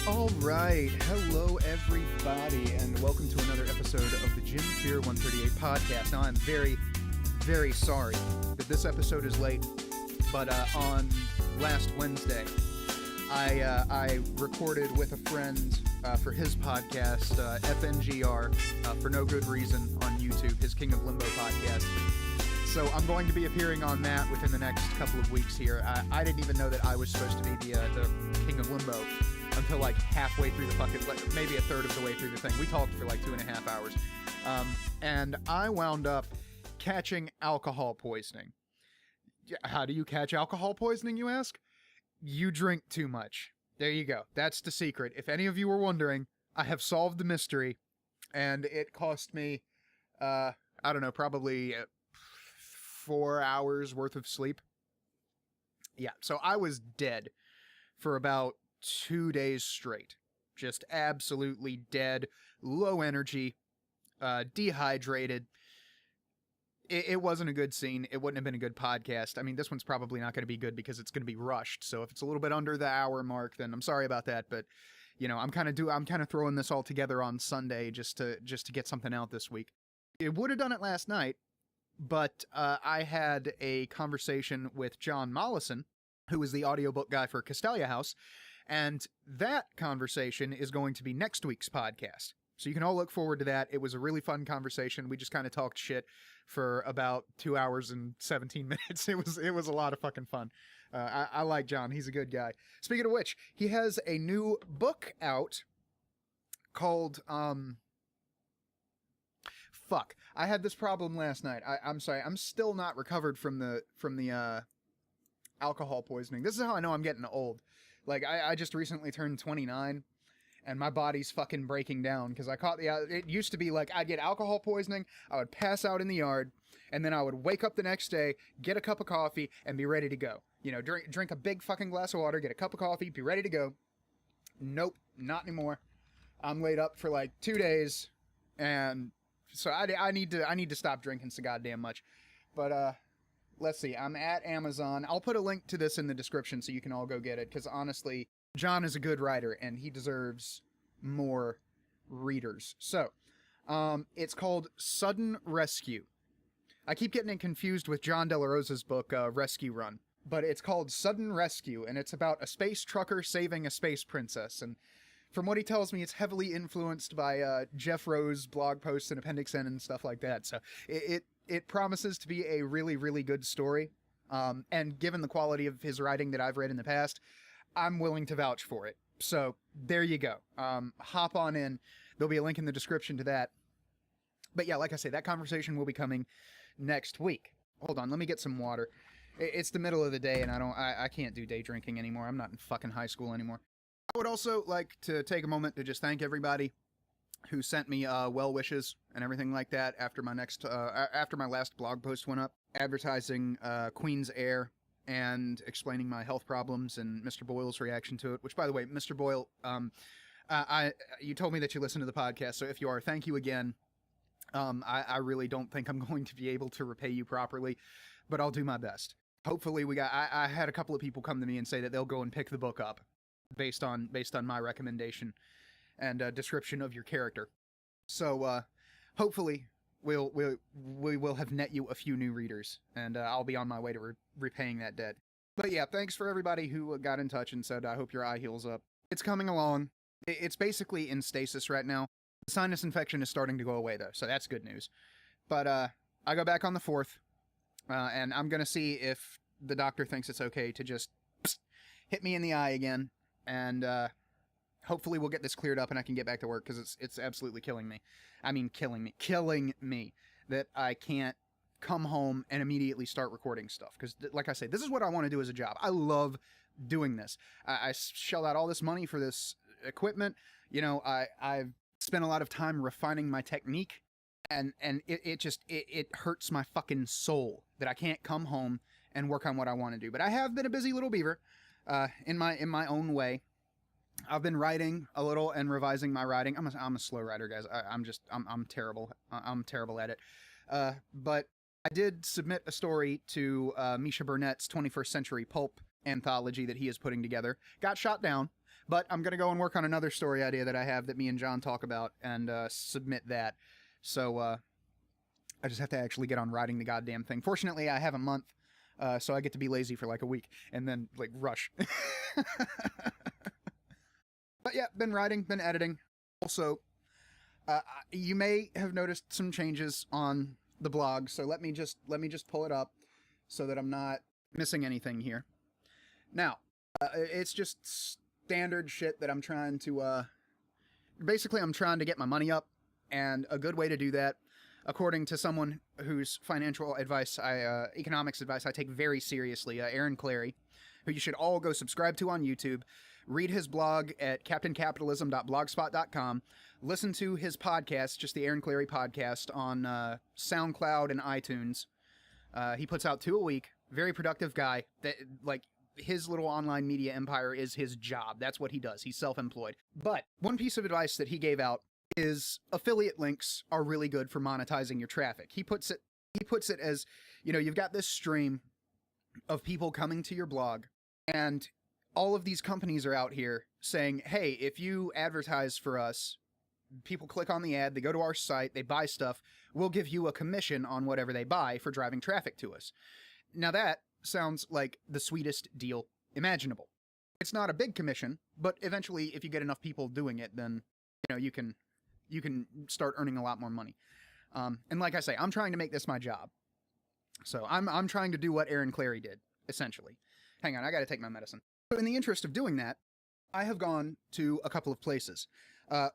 All right, hello everybody, and welcome to another episode of the JimFear138 podcast. Now, I'm very, very sorry that this episode is late, but on last Wednesday, I recorded with a friend for his podcast, FNGR, for no good reason on YouTube, his King of Limbo podcast. So I'm going to be appearing on that within the next couple of weeks here. I didn't even know that I was supposed to be the King of Limbo until like halfway through the fucking, maybe a third of the way through the thing. We talked for like 2.5 hours. And I wound up catching alcohol poisoning. How do you catch alcohol poisoning, you ask? You drink too much. There you go. That's the secret. If any of you were wondering, I have solved the mystery, and it cost me, I don't know, probably 4 hours worth of sleep. Yeah, so I was dead for about 2 days straight. Just absolutely dead, low energy, dehydrated. It wasn't a good scene. It wouldn't have been a good podcast. I mean, this one's probably not going to be good because it's going to be rushed. So if it's a little bit under the hour mark, then I'm sorry about that. But you know, I'm kind of throwing this all together on Sunday just to get something out this week. It would have done it last night, but I had a conversation with John Mollison, who is the audiobook guy for Castalia House, and that conversation is going to be next week's podcast. So you can all look forward to that. It was a really fun conversation. We just kind of talked shit for about 2 hours and 17 minutes. It was a lot of fucking fun. I like John. He's a good guy. Speaking of which, he has a new book out called, fuck. I had this problem last night. I'm sorry. I'm still not recovered from the alcohol poisoning. This is how I know I'm getting old. Like, I just recently turned 29, and my body's fucking breaking down, because I caught it used to be like, I'd get alcohol poisoning, I would pass out in the yard, and then I would wake up the next day, get a cup of coffee, and be ready to go. You know, drink a big fucking glass of water, get a cup of coffee, be ready to go. Nope, not anymore. I'm laid up for like 2 days, and so I need to stop drinking so goddamn much. But, let's see, I'm at Amazon. I'll put a link to this in the description so you can all go get it, because honestly, John is a good writer, and he deserves more readers. So, it's called Sudden Rescue. I keep getting it confused with John De La Rosa's book, Rescue Run. But it's called Sudden Rescue, and it's about a space trucker saving a space princess. And from what he tells me, it's heavily influenced by Jeff Rowe's blog posts and Appendix N and stuff like that. So it promises to be a really, really good story. And given the quality of his writing that I've read in the past, I'm willing to vouch for it. So there you go. Hop on in. There'll be a link in the description to that. But yeah, like I say, that conversation will be coming next week. Hold on, let me get some water. It's the middle of the day, and I can't do day drinking anymore. I'm not in fucking high school anymore. I would also like to take a moment to just thank everybody who sent me well wishes and everything like that after my last blog post went up, advertising Queen's Air and explaining my health problems and Mr. Boyle's reaction to it. Which, by the way, Mr. Boyle, you told me that you listen to the podcast, so if you are, thank you again. I really don't think I'm going to be able to repay you properly, but I'll do my best. Hopefully I had a couple of people come to me and say that they'll go and pick the book up based on my recommendation and description of your character. So hopefully we will have net you a few new readers, and I'll be on my way to repaying that debt. But yeah, thanks for everybody who got in touch and said, I hope your eye heals up. It's coming along. It's basically in stasis right now. The sinus infection is starting to go away, though, so that's good news. But I go back on the 4th, and I'm going to see if the doctor thinks it's okay to just hit me in the eye again, and hopefully we'll get this cleared up and I can get back to work, because it's absolutely killing me. I mean, killing me that I can't come home and immediately start recording stuff. Because, like I say, this is what I want to do as a job. I love doing this. I shell out all this money for this equipment. You know, I've spent a lot of time refining my technique, and it hurts my fucking soul that I can't come home and work on what I want to do. But I have been a busy little beaver, in my own way. I've been writing a little and revising my writing. I'm a slow writer, guys. I'm terrible. I'm terrible at it. But I did submit a story to Misha Burnett's 21st Century Pulp anthology that he is putting together. Got shot down, But I'm gonna go and work on another story idea that I have that me and John talk about and submit that. So I just have to actually get on writing the goddamn thing. Fortunately, I have a month, so I get to be lazy for like a week and then like rush. But yeah, been writing, been editing. Also, you may have noticed some changes on the blog, so let me just pull it up so that I'm not missing anything here. Now, it's just standard shit that I'm trying to basically I'm trying to get my money up, and a good way to do that, according to someone whose financial advice economics advice I take very seriously, Aaron Clary, who you should all go subscribe to on YouTube. Read his blog at captaincapitalism.blogspot.com. Listen to his podcast, just the Aaron Clary podcast, on SoundCloud and iTunes. He puts out 2 a week. Very productive guy. That, like, his little online media empire is his job. That's what he does. He's self-employed. But one piece of advice that he gave out is affiliate links are really good for monetizing your traffic. He puts it as, you know, you've got this stream of people coming to your blog, and all of these companies are out here saying, hey, if you advertise for us, people click on the ad, they go to our site, they buy stuff, we'll give you a commission on whatever they buy for driving traffic to us. Now that sounds like the sweetest deal imaginable. It's not a big commission, but eventually if you get enough people doing it, then you know you can start earning a lot more money. And like I say, I'm trying to make this my job. So I'm trying to do what Aaron Clary did, essentially. Hang on, I gotta take my medicine. So in the interest of doing that, I have gone to a couple of places.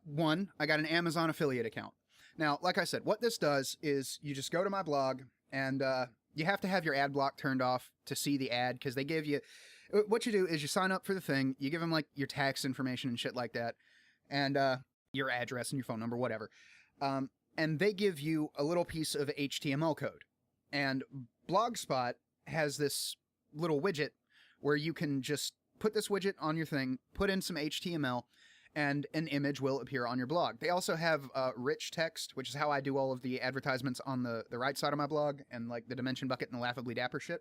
One, I got an Amazon affiliate account. Now, like I said, what this does is you just go to my blog, and you have to have your ad block turned off to see the ad, because they give you... What you do is you sign up for the thing, you give them like your tax information and shit like that, and your address and your phone number, whatever. And they give you a little piece of HTML code. And Blogspot has this little widget where you can just put this widget on your thing, put in some HTML, and an image will appear on your blog. They also have rich text, which is how I do all of the advertisements on the right side of my blog, and like the Dimension Bucket and the Laughably Dapper shit.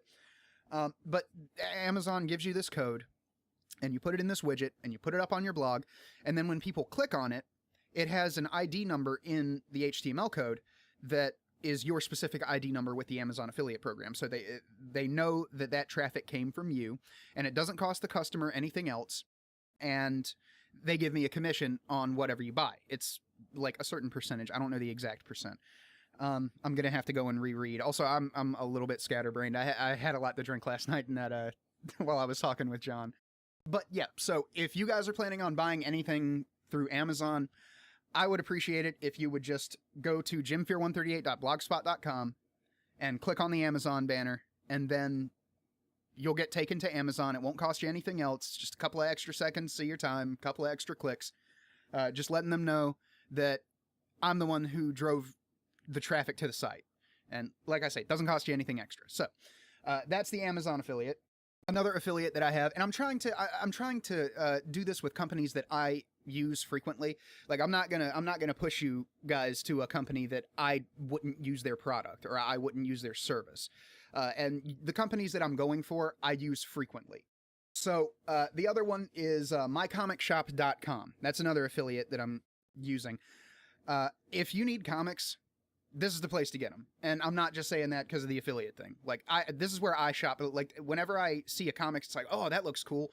But Amazon gives you this code, and you put it in this widget, and you put it up on your blog, and then when people click on it, it has an ID number in the HTML code that is your specific ID number with the Amazon affiliate program. So they know that that traffic came from you, and it doesn't cost the customer anything else, and they give me a commission on whatever you buy. It's like a certain percentage. I don't know the exact percent. I'm gonna have to go and reread. Also, I'm a little bit scatterbrained. I had a lot to drink last night, and that while I was talking with John. But yeah, so if you guys are planning on buying anything through Amazon, I would appreciate it if you would just go to JimFear138.blogspot.com and click on the Amazon banner, and then you'll get taken to Amazon. It won't cost you anything else. Just a couple of extra seconds, see your time, a couple of extra clicks. Just letting them know that I'm the one who drove the traffic to the site. And like I say, it doesn't cost you anything extra. So that's the Amazon affiliate. Another affiliate that I have, and I'm trying to do this with companies that I use frequently. Like I'm not gonna push you guys to a company that I wouldn't use their product or I wouldn't use their service. And the companies that I'm going for, I use frequently. So the other one is mycomicshop.com. That's another affiliate that I'm using. If you need comics, this is the place to get them. And I'm not just saying that because of the affiliate thing. Like this is where I shop. Like whenever I see a comic, it's like, oh, that looks cool.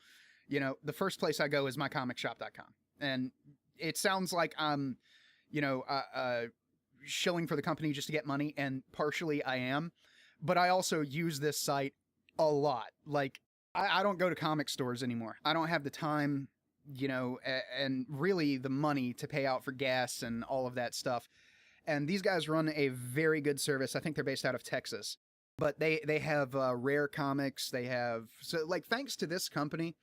You know, the first place I go is mycomicshop.com. And it sounds like I'm, you know, shilling for the company just to get money. And partially I am. But I also use this site a lot. Like I don't go to comic stores anymore. I don't have the time, you know, and really the money to pay out for gas and all of that stuff. And these guys run a very good service. I think they're based out of Texas. But they have rare comics. They have... So, like, thanks to this company,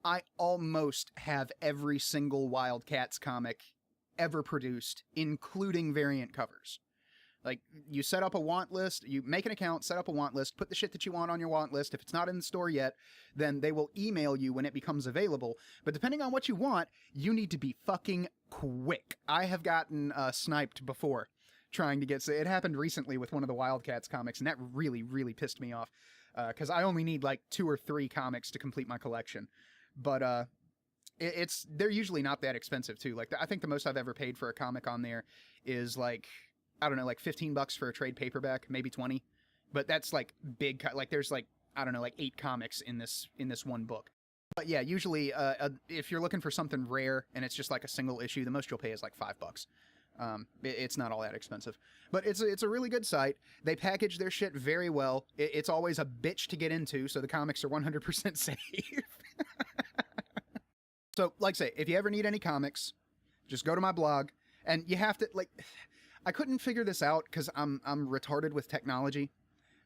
I almost have every single Wildcats comic ever produced, including variant covers. Like, you set up a want list, you make an account, set up a want list, put the shit that you want on your want list. If it's not in the store yet, then they will email you when it becomes available. But depending on what you want, you need to be fucking quick. I have gotten sniped before trying to get... It happened recently with one of the Wildcats comics, and that really, really pissed me off. Because I only need like 2 or 3 comics to complete my collection. But they're usually not that expensive too. Like I think the most I've ever paid for a comic on there is like, I don't know, like $15 for a trade paperback, maybe 20. But that's like big, like there's like, I don't know, like 8 comics in this one book. But yeah, usually if you're looking for something rare and it's just like a single issue, the most you'll pay is like $5. It's not all that expensive, but it's a really good site. They package their shit very well. It's always a bitch to get into, so the comics are 100% safe. So, like I say, if you ever need any comics, just go to my blog, and you have to, like, I couldn't figure this out because I'm retarded with technology,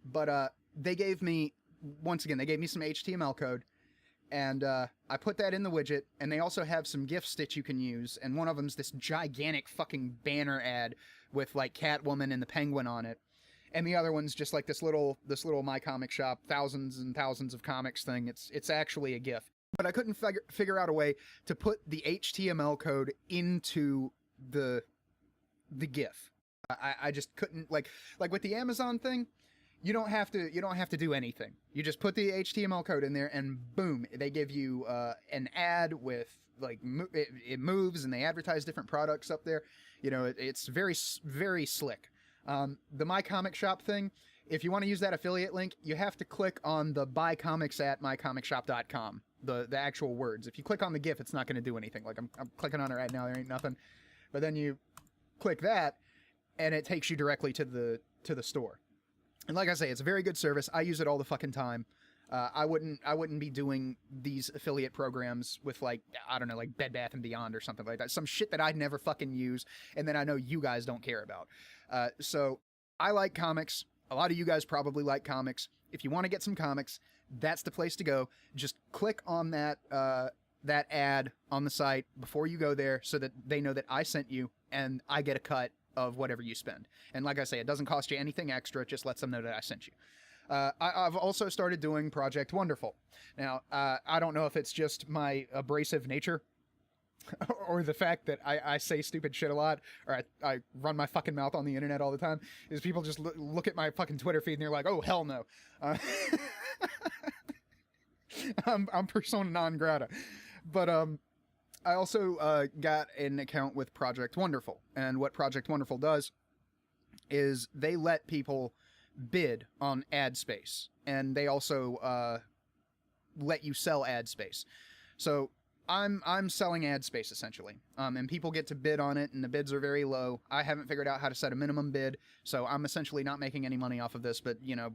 but they gave me, once again, they gave me some HTML code, and I put that in the widget, and they also have some GIFs that you can use, and one of them's this gigantic fucking banner ad with, like, Catwoman and the Penguin on it, and the other one's just like this little My Comic Shop, thousands and thousands of comics thing. It's actually a GIF. But I couldn't figure out a way to put the HTML code into the GIF. I just couldn't, like with the Amazon thing, you don't have to do anything. You just put the HTML code in there, and boom, they give you an ad with like it moves, and they advertise different products up there. You know, it's very, very slick. The My Comic Shop thing, if you want to use that affiliate link, you have to click on the buy comics at mycomicshop.com. The actual words. If you click on the GIF, it's not going to do anything. Like I'm clicking on it right now, there ain't nothing. But then you click that, and it takes you directly to the store. And like I say, it's a very good service. I use it all the fucking time. I wouldn't be doing these affiliate programs with, like, I don't know, like Bed Bath & Beyond or something like that. Some shit that I'd never fucking use, and then I know you guys don't care about. So I like comics. A lot of you guys probably like comics. If you want to get some comics, that's the place to go. Just click on that ad on the site before you go there, so that they know that I sent you, and I get a cut of whatever you spend. And like I say, it doesn't cost you anything extra. It just lets them know that I sent you. I've also started doing Project Wonderful. Now, I don't know if it's just my abrasive nature or the fact that I say stupid shit a lot, or I run my fucking mouth on the internet all the time, is people just look at my fucking Twitter feed and they're like, oh, hell no. I'm persona non grata. But I also got an account with Project Wonderful, and what Project Wonderful does is they let people bid on ad space, and they also let you sell ad space. So I'm selling ad space essentially, and people get to bid on it, and the bids are very low. I haven't figured out how to set a minimum bid, so I'm essentially not making any money off of this, but you know,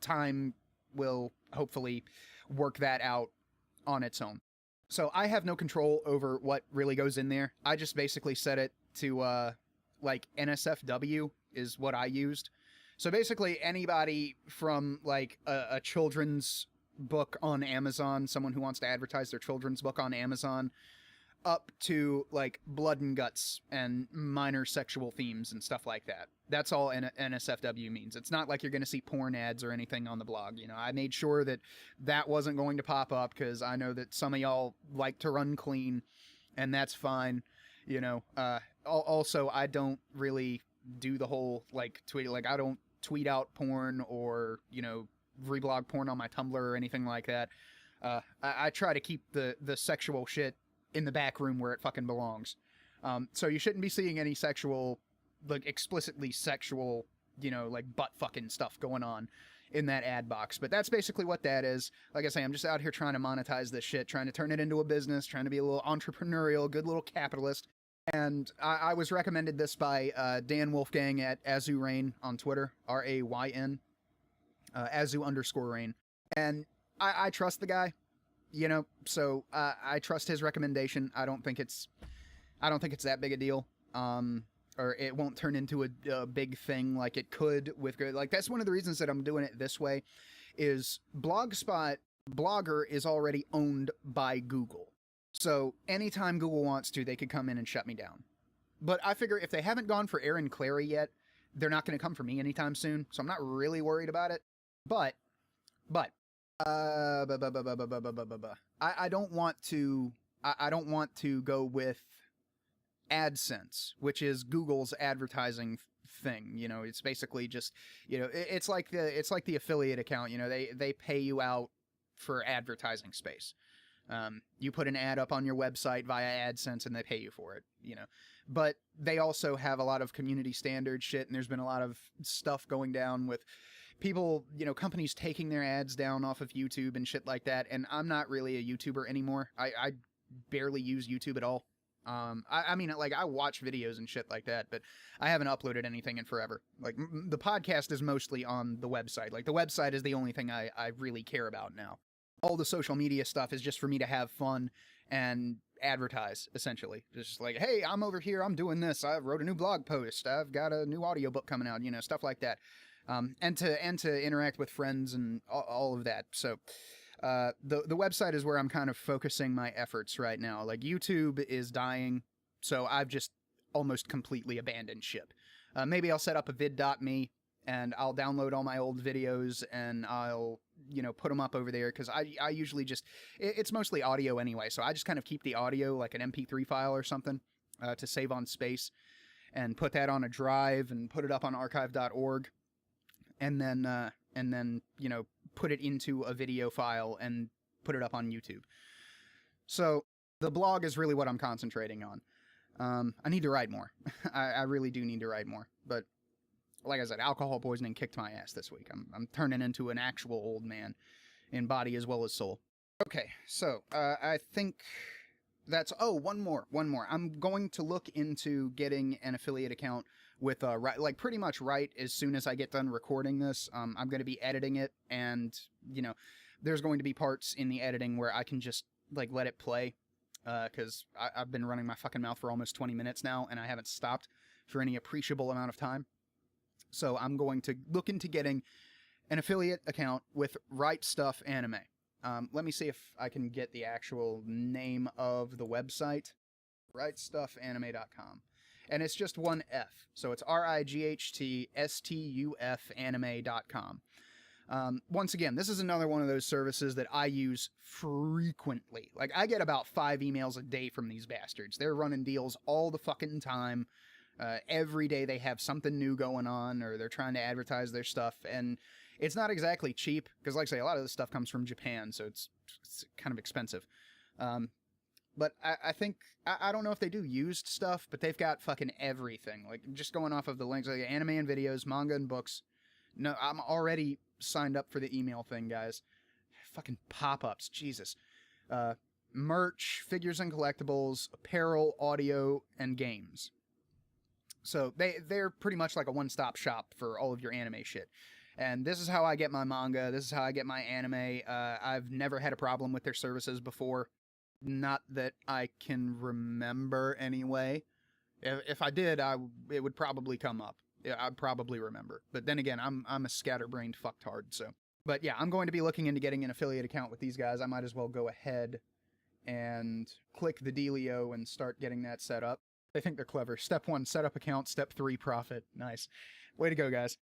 time will hopefully work that out on its own. So I have no control over what really goes in there. I just basically set it to like NSFW is what I used. So basically anybody from like a children's book on Amazon, someone who wants to advertise their children's book on Amazon, up to like blood and guts and minor sexual themes and stuff like that. That's all NSFW means. It's not like you're going to see porn ads or anything on the blog. You know, I made sure that that wasn't going to pop up, because I know that some of y'all like to run clean, and that's fine. You know, also I don't really do the whole like tweet, like I don't tweet out porn or, you know, reblog porn on my Tumblr or anything like that. I try to keep the sexual shit in the back room where it fucking belongs. So you shouldn't be seeing any sexual, like explicitly sexual, you know, like butt fucking stuff going on in that ad box. But that's basically what that is. Like I say, I'm just out here trying to monetize this shit, trying to turn it into a business, trying to be a little entrepreneurial, good little capitalist. And I was recommended this by Dan Wolfgang at AzuRain on Twitter, RAYN, Azu_Rain. And I trust the guy, you know, so I trust his recommendation. I don't think it's that big a deal. Or it won't turn into a big thing like it could with, like, that's one of the reasons that I'm doing it this way, is Blogger is already owned by Google. So anytime Google wants to, they could come in and shut me down. But I figure if they haven't gone for Aaron Clary yet, they're not going to come for me anytime soon. So I'm not really worried about it. But I don't want to go with AdSense, which is Google's advertising thing. You know, it's basically just, you know, it's like the affiliate account. You know, they pay you out for advertising space. You put an ad up on your website via AdSense and they pay you for it, you know. But they also have a lot of community standard shit, and there's been a lot of stuff going down with people, you know, companies taking their ads down off of YouTube and shit like that. And I'm not really a YouTuber anymore. I barely use YouTube at all. I mean, like, I watch videos and shit like that, but I haven't uploaded anything in forever. Like, the podcast is mostly on the website. Like, the website is the only thing I really care about now. All the social media stuff is just for me to have fun and advertise, essentially. Just like, hey, I'm over here, I'm doing this, I wrote a new blog post, I've got a new audiobook coming out, you know, stuff like that. And to interact with friends and all of that. So the website is where I'm kind of focusing my efforts right now. Like, YouTube is dying, so I've just almost completely abandoned ship. Maybe I'll set up a vid.me and I'll download all my old videos and I'll, you know, put them up over there, because I usually just, it's mostly audio anyway, so I just kind of keep the audio like an MP3 file or something to save on space, and put that on a drive and put it up on archive.org, and then you know, put it into a video file and put it up on YouTube. So the blog is really what I'm concentrating on. I need to write more. I really do need to write more, but like I said, alcohol poisoning kicked my ass this week. I'm turning into an actual old man in body as well as soul. Okay, so I think that's... Oh, one more. I'm going to look into getting an affiliate account with, like, pretty much right as soon as I get done recording this. I'm going to be editing it, and, you know, there's going to be parts in the editing where I can just, like, let it play, because I've been running my fucking mouth for almost 20 minutes now, and I haven't stopped for any appreciable amount of time. So I'm going to look into getting an affiliate account with Right Stuff Anime. Let me see if I can get the actual name of the website. rightstuffanime.com. And it's just one F. So it's RIGHTSTUF anime.com. Once again, this is another one of those services that I use frequently. Like, I get about 5 emails a day from these bastards. They're running deals all the fucking time. Every day they have something new going on, or they're trying to advertise their stuff, and it's not exactly cheap, because, like I say, a lot of this stuff comes from Japan, so it's kind of expensive. But I think, I don't know if they do used stuff, but they've got fucking everything. Like, just going off of the links, like anime and videos, manga and books. No, I'm already signed up for the email thing, guys. Fucking pop-ups, Jesus. Merch, figures and collectibles, apparel, audio, and games. So they're pretty much like a one-stop shop for all of your anime shit. And this is how I get my manga. This is how I get my anime. I've never had a problem with their services before. Not that I can remember anyway. If I did, it would probably come up. Yeah, I'd probably remember. But then again, I'm a scatterbrained fucktard, so. But yeah, I'm going to be looking into getting an affiliate account with these guys. I might as well go ahead and click the dealio and start getting that set up. They think they're clever. Step 1, set up account. Step 3, profit. Nice. Way to go, guys.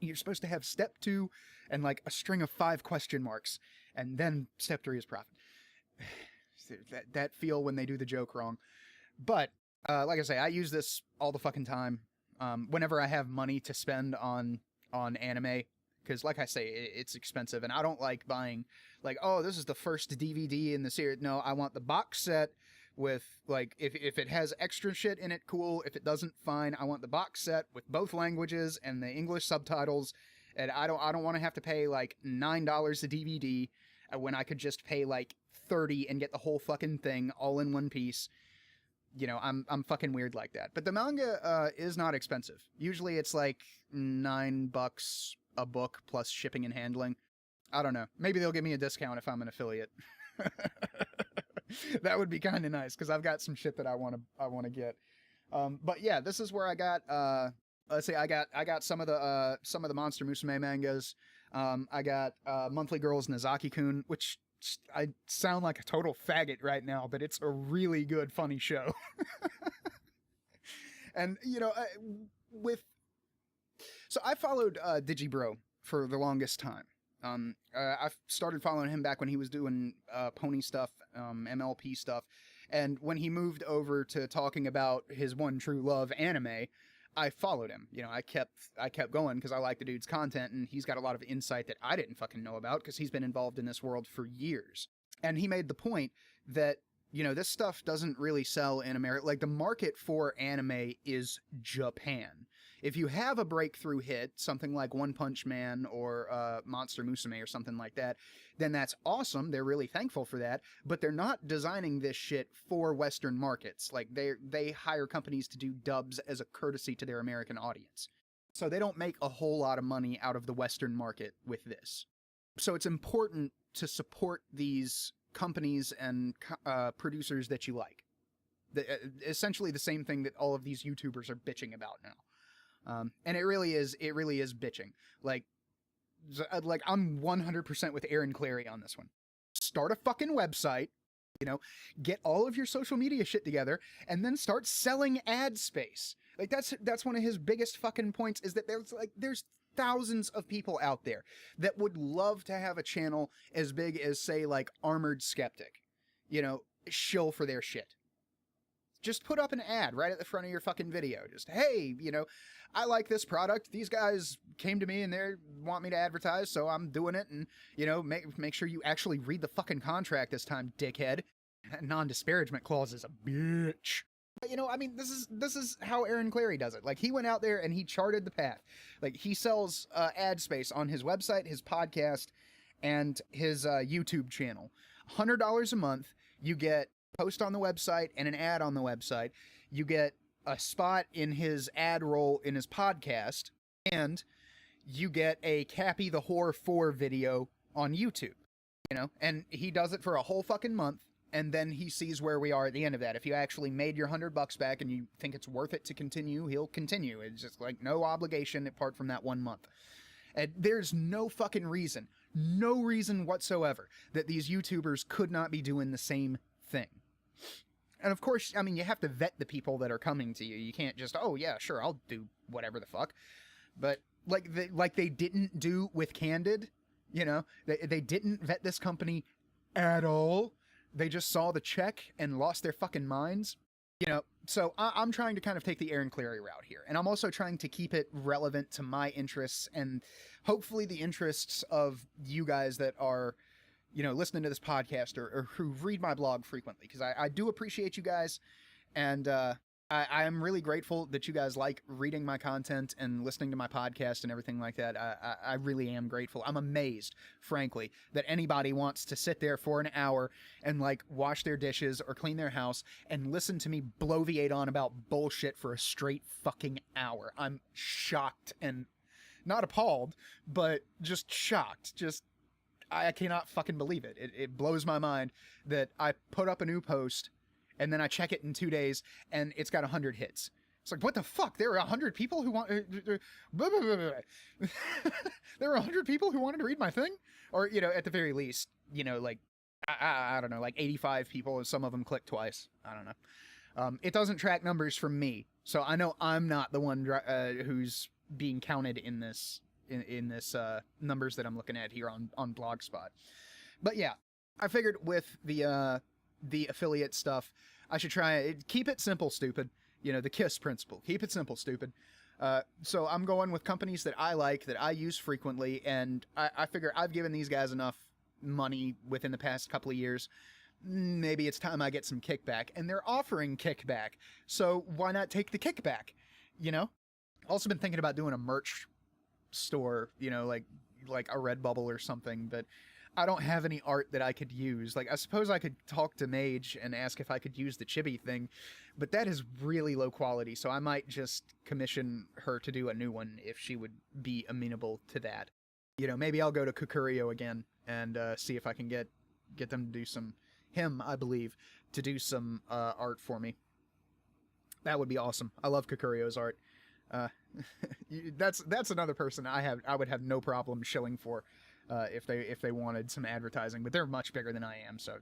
You're supposed to have step 2 and like a string of 5 question marks, and then step 3 is profit. That feel when they do the joke wrong. But, like I say, I use this all the fucking time. Whenever I have money to spend on anime, because like I say, it's expensive, and I don't like buying, like, oh, this is the first DVD in the series. No, I want the box set with, like, if it has extra shit in it, cool. If it doesn't, fine. I want the box set with both languages and the English subtitles, and I don't want to have to pay like $9 a DVD when I could just pay like $30 and get the whole fucking thing all in one piece. You know, I'm fucking weird like that. But the manga is not expensive. Usually it's like $9 a book plus shipping and handling. I don't know. Maybe they'll give me a discount if I'm an affiliate. That would be kind of nice, because I've got some shit that I want to get. But yeah, this is where I got. Let's say I got some of the Monster Musume mangas. I got Monthly Girls Nozaki-kun, which I sound like a total faggot right now, but it's a really good, funny show. And you know, so I followed Digibro for the longest time. I started following him back when he was doing pony stuff, MLP stuff, and when he moved over to talking about his one true love, anime, I followed him. You know, I kept going because I like the dude's content, and he's got a lot of insight that I didn't fucking know about, because he's been involved in this world for years. And he made the point that, you know, this stuff doesn't really sell in America. Like, the market for anime is Japan. If you have a breakthrough hit, something like One Punch Man or Monster Musume or something like that, then that's awesome. They're really thankful for that. But they're not designing this shit for Western markets. Like, they hire companies to do dubs as a courtesy to their American audience. So they don't make a whole lot of money out of the Western market with this. So it's important to support these companies and producers that you like. Essentially the same thing that all of these YouTubers are bitching about now. And it really is bitching. Like I'm 100% with Aaron Clary on this one. Start a fucking website, you know, get all of your social media shit together, and then start selling ad space. Like, that's one of his biggest fucking points, is that there's thousands of people out there that would love to have a channel as big as, say, like Armored Skeptic, you know, shill for their shit. Just put up an ad right at the front of your fucking video. Just, hey, you know, I like this product. These guys came to me and they want me to advertise, so I'm doing it. And, you know, make sure you actually read the fucking contract this time, dickhead. That non-disparagement clause is a bitch. But, you know, I mean, this is how Aaron Clary does it. Like, he went out there and he charted the path. Like, he sells ad space on his website, his podcast, and his YouTube channel. $100 a month. You get post on the website and an ad on the website. You get a spot in his ad roll in his podcast, and you get a Cappy the Whore 4 video on YouTube, you know, and he does it for a whole fucking month, and then he sees where we are at the end of that. If you actually made your $100 back and you think it's worth it to continue, he'll continue. It's just like no obligation apart from that 1 month. And there's no fucking reason, no reason whatsoever that these YouTubers could not be doing the same thing. And of course, I mean, you have to vet the people that are coming to you. You can't just, oh yeah, sure, I'll do whatever the fuck. But like they didn't do with Candid, you know, they didn't vet this company at all. They just saw the check and lost their fucking minds. You know, so I'm trying to kind of take the Aaron Clary route here. And I'm also trying to keep it relevant to my interests and hopefully the interests of you guys that are, you know, listening to this podcast or who read my blog frequently, because I do appreciate you guys, and I am really grateful that you guys like reading my content and listening to my podcast and everything like that. I really am grateful. I'm amazed, frankly, that anybody wants to sit there for an hour and, like, wash their dishes or clean their house and listen to me bloviate on about bullshit for a straight fucking hour. I'm shocked and not appalled, but just shocked. I cannot fucking believe it. It blows my mind that I put up a new post and then I check it in 2 days and it's got 100 hits. It's like, what the fuck? There are 100 people who want... there are 100 people who wanted to read my thing? Or, you know, at the very least, you know, like, I don't know, like 85 people, and some of them click twice. I don't know. It doesn't track numbers from me, so I know I'm not the one who's being counted in this... in this numbers that I'm looking at here on Blogspot. But yeah, I figured with the affiliate stuff, I should try keep it simple, stupid. You know, the KISS principle. Keep it simple, stupid. So I'm going with companies that I like, that I use frequently, and I figure I've given these guys enough money within the past couple of years. Maybe it's time I get some kickback, and they're offering kickback, so why not take the kickback? You know? Also been thinking about doing a merch store, you know, like a Redbubble or something, but I don't have any art that I could use. Like, I suppose I could talk to Mage and ask if I could use the chibi thing, but that is really low quality, so I might just commission her to do a new one if she would be amenable to that. You know, maybe I'll go to Kokoro again and see if I can get them to do I believe, to do some art for me. That would be awesome. I love Kokoro's art. That's another person I would have no problem shilling for if they wanted some advertising, but they're much bigger than I am, so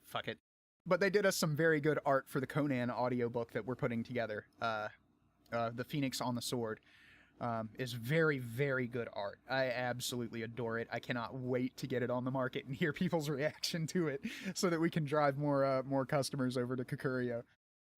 fuck it. But they did us some very good art for the Conan audiobook that we're putting together. The Phoenix on the Sword is very, very good art. I absolutely adore it. I cannot wait to get it on the market and hear people's reaction to it so that we can drive more customers over to Kokoro.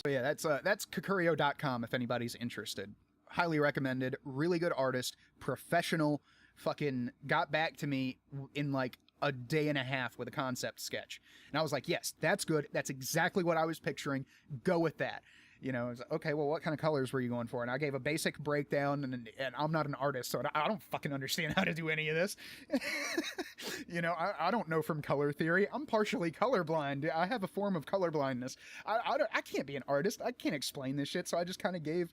So yeah, that's kokoro.com if anybody's interested. Highly recommended. Really good artist. Professional. Fucking got back to me in like a day and a half with a concept sketch. And I was like, yes, that's good. That's exactly what I was picturing. Go with that. You know, I was like, okay, well, what kind of colors were you going for? And I gave a basic breakdown, and I'm not an artist, so I don't fucking understand how to do any of this. You know, I don't know from color theory. I'm partially colorblind. I have a form of colorblindness. I can't be an artist. I can't explain this shit, so I just kind of gave,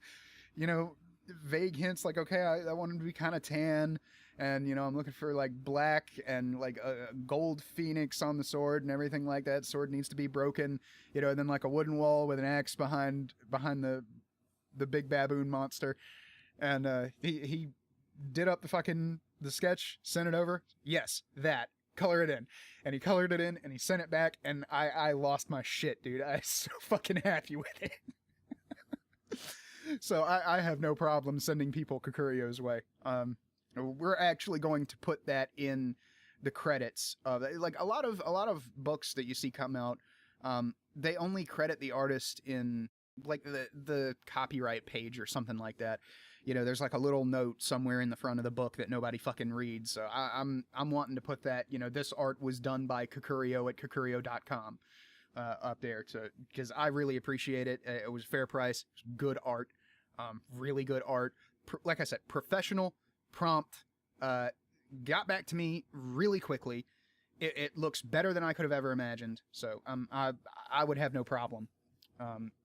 you know, vague hints like, okay, I want him to be kind of tan, and, you know, I'm looking for like black and like a gold phoenix on the sword and everything like that. Sword needs to be broken, you know, and then like a wooden wall with an axe behind the big baboon monster. And he did up the sketch, sent it over. Yes, that. Color it in. And he colored it in and he sent it back, and I lost my shit, dude. I was so fucking happy with it. So I have no problem sending people Kokurio's way. We're actually going to put that in the credits of, like, a lot of books that you see come out. They only credit the artist in like the copyright page or something like that. You know, there's like a little note somewhere in the front of the book that nobody fucking reads. So I'm wanting to put that, you know, this art was done by Kokurio at kokurio.com up there, because I really appreciate it. It was fair price, good art, really good art. Like I said, professional, prompt, got back to me really quickly. It looks better than I could have ever imagined. So I would have no problem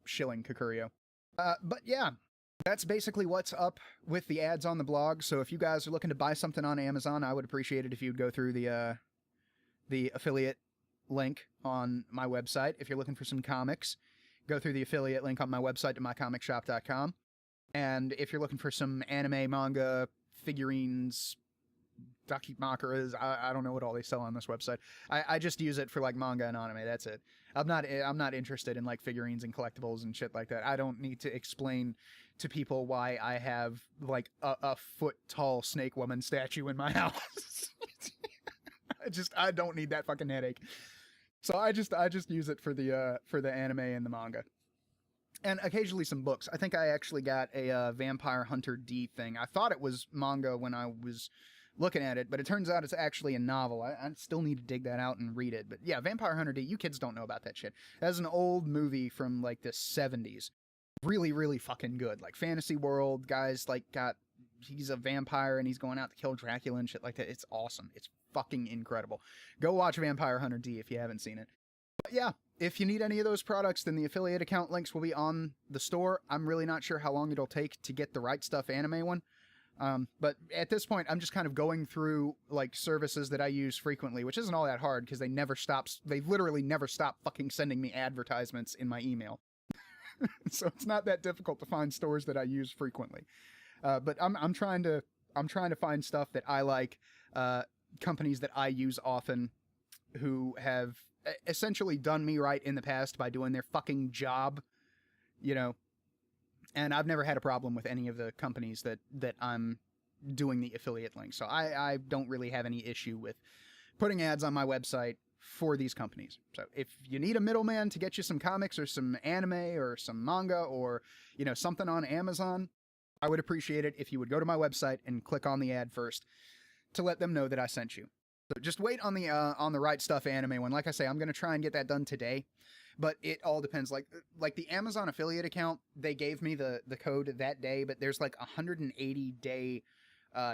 shilling Kokurio. But yeah, that's basically what's up with the ads on the blog. So if you guys are looking to buy something on Amazon, I would appreciate it if you'd go through the affiliate link on my website. If you're looking for some comics, go through the affiliate link on my website to mycomicshop.com. And if you're looking for some anime, manga, figurines, dakimakuras, I don't know what all they sell on this website. I just use it for like manga and anime. That's it. I'm not interested in like figurines and collectibles and shit like that. I don't need to explain to people why I have like a foot tall snake woman statue in my house. I don't need that fucking headache. So I just use it for the anime and the manga. And occasionally some books. I think I actually got a Vampire Hunter D thing. I thought it was manga when I was looking at it, but it turns out it's actually a novel. I still need to dig that out and read it. But yeah, Vampire Hunter D, you kids don't know about that shit. That's an old movie from like the 70s. Really, really fucking good. Like fantasy world, guys like he's a vampire and he's going out to kill Dracula and shit like that. It's awesome. It's fucking incredible. Go watch Vampire Hunter D if you haven't seen it. But yeah, if you need any of those products, then the affiliate account links will be on the store. I'm really not sure how long it'll take to get the Right Stuff anime one. But at this point, I'm just kind of going through like services that I use frequently, which isn't all that hard because they literally never stop fucking sending me advertisements in my email. So it's not that difficult to find stores that I use frequently. But I'm trying to find stuff that I like, companies that I use often, who have essentially done me right in the past by doing their fucking job, you know. And I've never had a problem with any of the companies that I'm doing the affiliate link. So I don't really have any issue with putting ads on my website for these companies. So if you need a middleman to get you some comics or some anime or some manga or, you know, something on Amazon, I would appreciate it if you would go to my website and click on the ad first to let them know that I sent you. So just wait on the Right Stuff anime one. Like I say, I'm going to try and get that done today, but it all depends. Like the Amazon affiliate account, they gave me the code that day, but there's like 180-day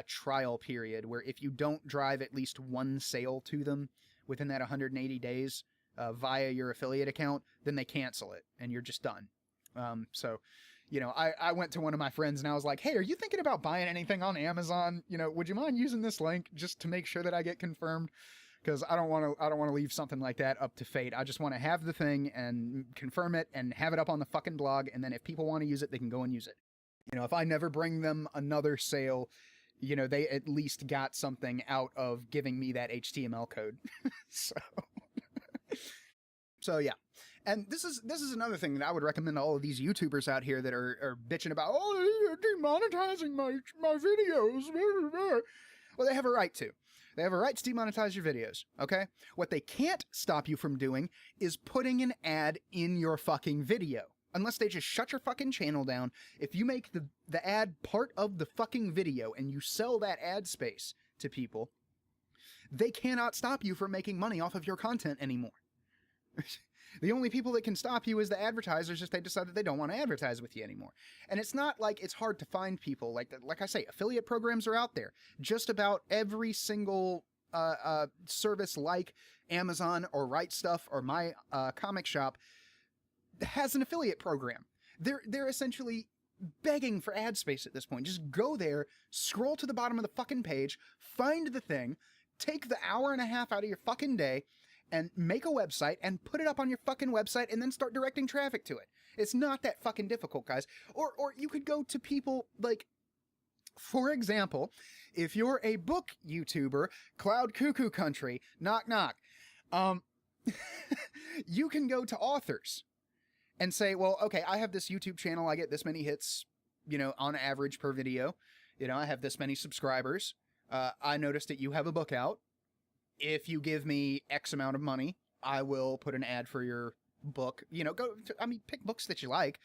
trial period where if you don't drive at least one sale to them within that 180 days via your affiliate account, then they cancel it and you're just done. So, you know, I went to one of my friends and I was like, hey, are you thinking about buying anything on Amazon? You know, would you mind using this link just to make sure that I get confirmed? Because I don't want to leave something like that up to fate. I just want to have the thing and confirm it and have it up on the fucking blog. And then if people want to use it, they can go and use it. You know, if I never bring them another sale, you know, they at least got something out of giving me that HTML code. So yeah. And this is another thing that I would recommend to all of these YouTubers out here that are bitching about, oh, you're demonetizing my videos. Well, they have a right to. They have a right to demonetize your videos, okay? What they can't stop you from doing is putting an ad in your fucking video. Unless they just shut your fucking channel down. If you make the ad part of the fucking video and you sell that ad space to people, they cannot stop you from making money off of your content anymore. The only people that can stop you is the advertisers if they decide that they don't want to advertise with you anymore. And it's not like it's hard to find people. Like I say, affiliate programs are out there. Just about every single service like Amazon or Right Stuff or My Comic Shop has an affiliate program. They're essentially begging for ad space at this point. Just go there, scroll to the bottom of the fucking page, find the thing, take the hour and a half out of your fucking day, and make a website and put it up on your fucking website and then start directing traffic to it. It's not that fucking difficult, guys. Or you could go to people like, for example, if you're a book YouTuber, Cloud Cuckoo Country, knock knock, you can go to authors and say, well, okay, I have this YouTube channel, I get this many hits, on average per video. I have this many subscribers. I noticed that you have a book out. If you give me X amount of money, I will put an ad for your book. Pick books that you like,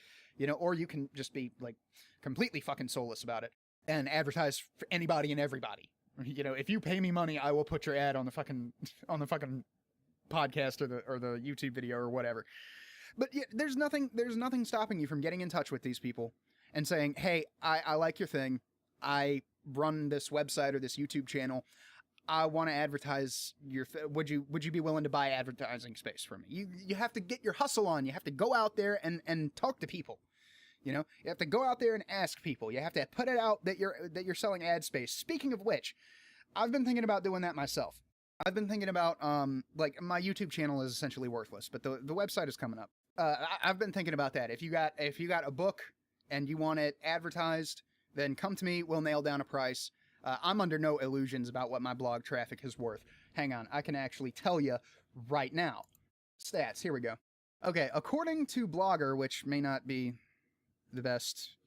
or you can just be like completely fucking soulless about it and advertise for anybody and everybody. If you pay me money, I will put your ad on the fucking podcast or the YouTube video or whatever. But yeah, there's nothing stopping you from getting in touch with these people and saying, hey, I like your thing. I run this website or this YouTube channel. I want to advertise your would you be willing to buy advertising space from me? You have to get your hustle on. You have to go out there and talk to people. You have to go out there and ask people. You have to put it out that you're selling ad space. Speaking of which, I've been thinking about doing that myself. I've been thinking about like my YouTube channel is essentially worthless, but the website is coming up. I've been thinking about that. If you got a book and you want it advertised, then come to me. We'll nail down a price. I'm under no illusions about what my blog traffic is worth. Hang on, I can actually tell you right now. Stats, here we go. Okay, according to Blogger, which may not be the best.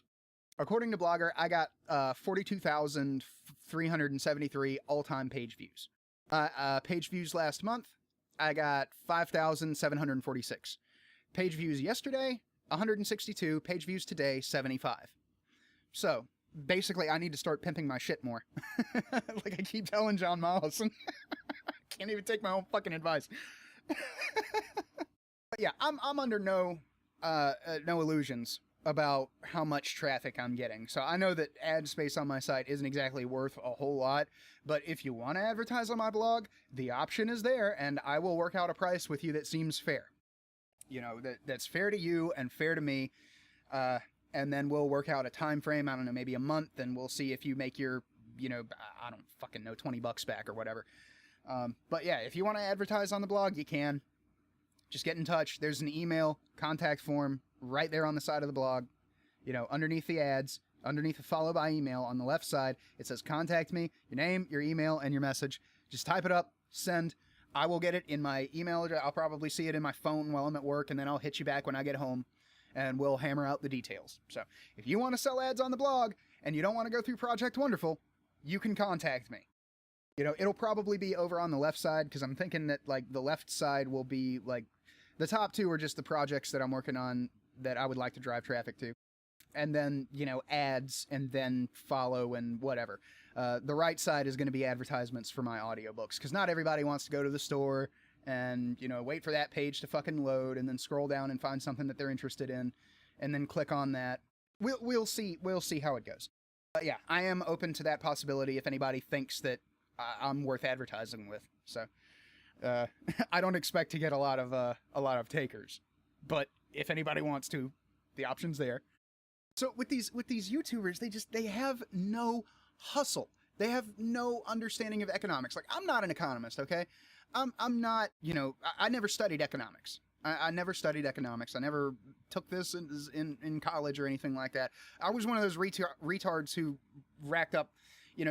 According to Blogger, I got 42,373 all-time page views. Page views last month, I got 5,746. Page views yesterday, 162. Page views today, 75. So, basically, I need to start pimping my shit more. Like I keep telling John Mollison. Can't even take my own fucking advice. But yeah, I'm under no illusions about how much traffic I'm getting. So I know that ad space on my site isn't exactly worth a whole lot, but if you want to advertise on my blog, the option is there, and I will work out a price with you that seems fair. That's fair to you and fair to me. And then we'll work out a time frame, I don't know, maybe a month, and we'll see if you make your, I don't fucking know, $20 back or whatever. But yeah, if you want to advertise on the blog, you can. Just get in touch. There's an email contact form right there on the side of the blog. Underneath the ads, underneath the follow by email on the left side, it says contact me, your name, your email, and your message. Just type it up, send. I will get it in my email address. I'll probably see it in my phone while I'm at work, and then I'll hit you back when I get home, and we'll hammer out the details. So if you want to sell ads on the blog and you don't want to go through Project Wonderful, you can contact me. It'll probably be over on the left side, because I'm thinking that like the left side will be like the top two are just the projects that I'm working on that I would like to drive traffic to. And then, ads, and then follow and whatever. The right side is going to be advertisements for my audiobooks, because not everybody wants to go to the store and, wait for that page to fucking load and then scroll down and find something that they're interested in and then click on that. We'll see how it goes. But yeah, I am open to that possibility if anybody thinks that I'm worth advertising with. So I don't expect to get a lot of takers, but if anybody wants to, the option's there. So with these YouTubers, they have no hustle. They have no understanding of economics. Like, I'm not an economist, okay? I'm not, I never studied economics. I never studied economics. I never took this in college or anything like that. I was one of those retards who racked up,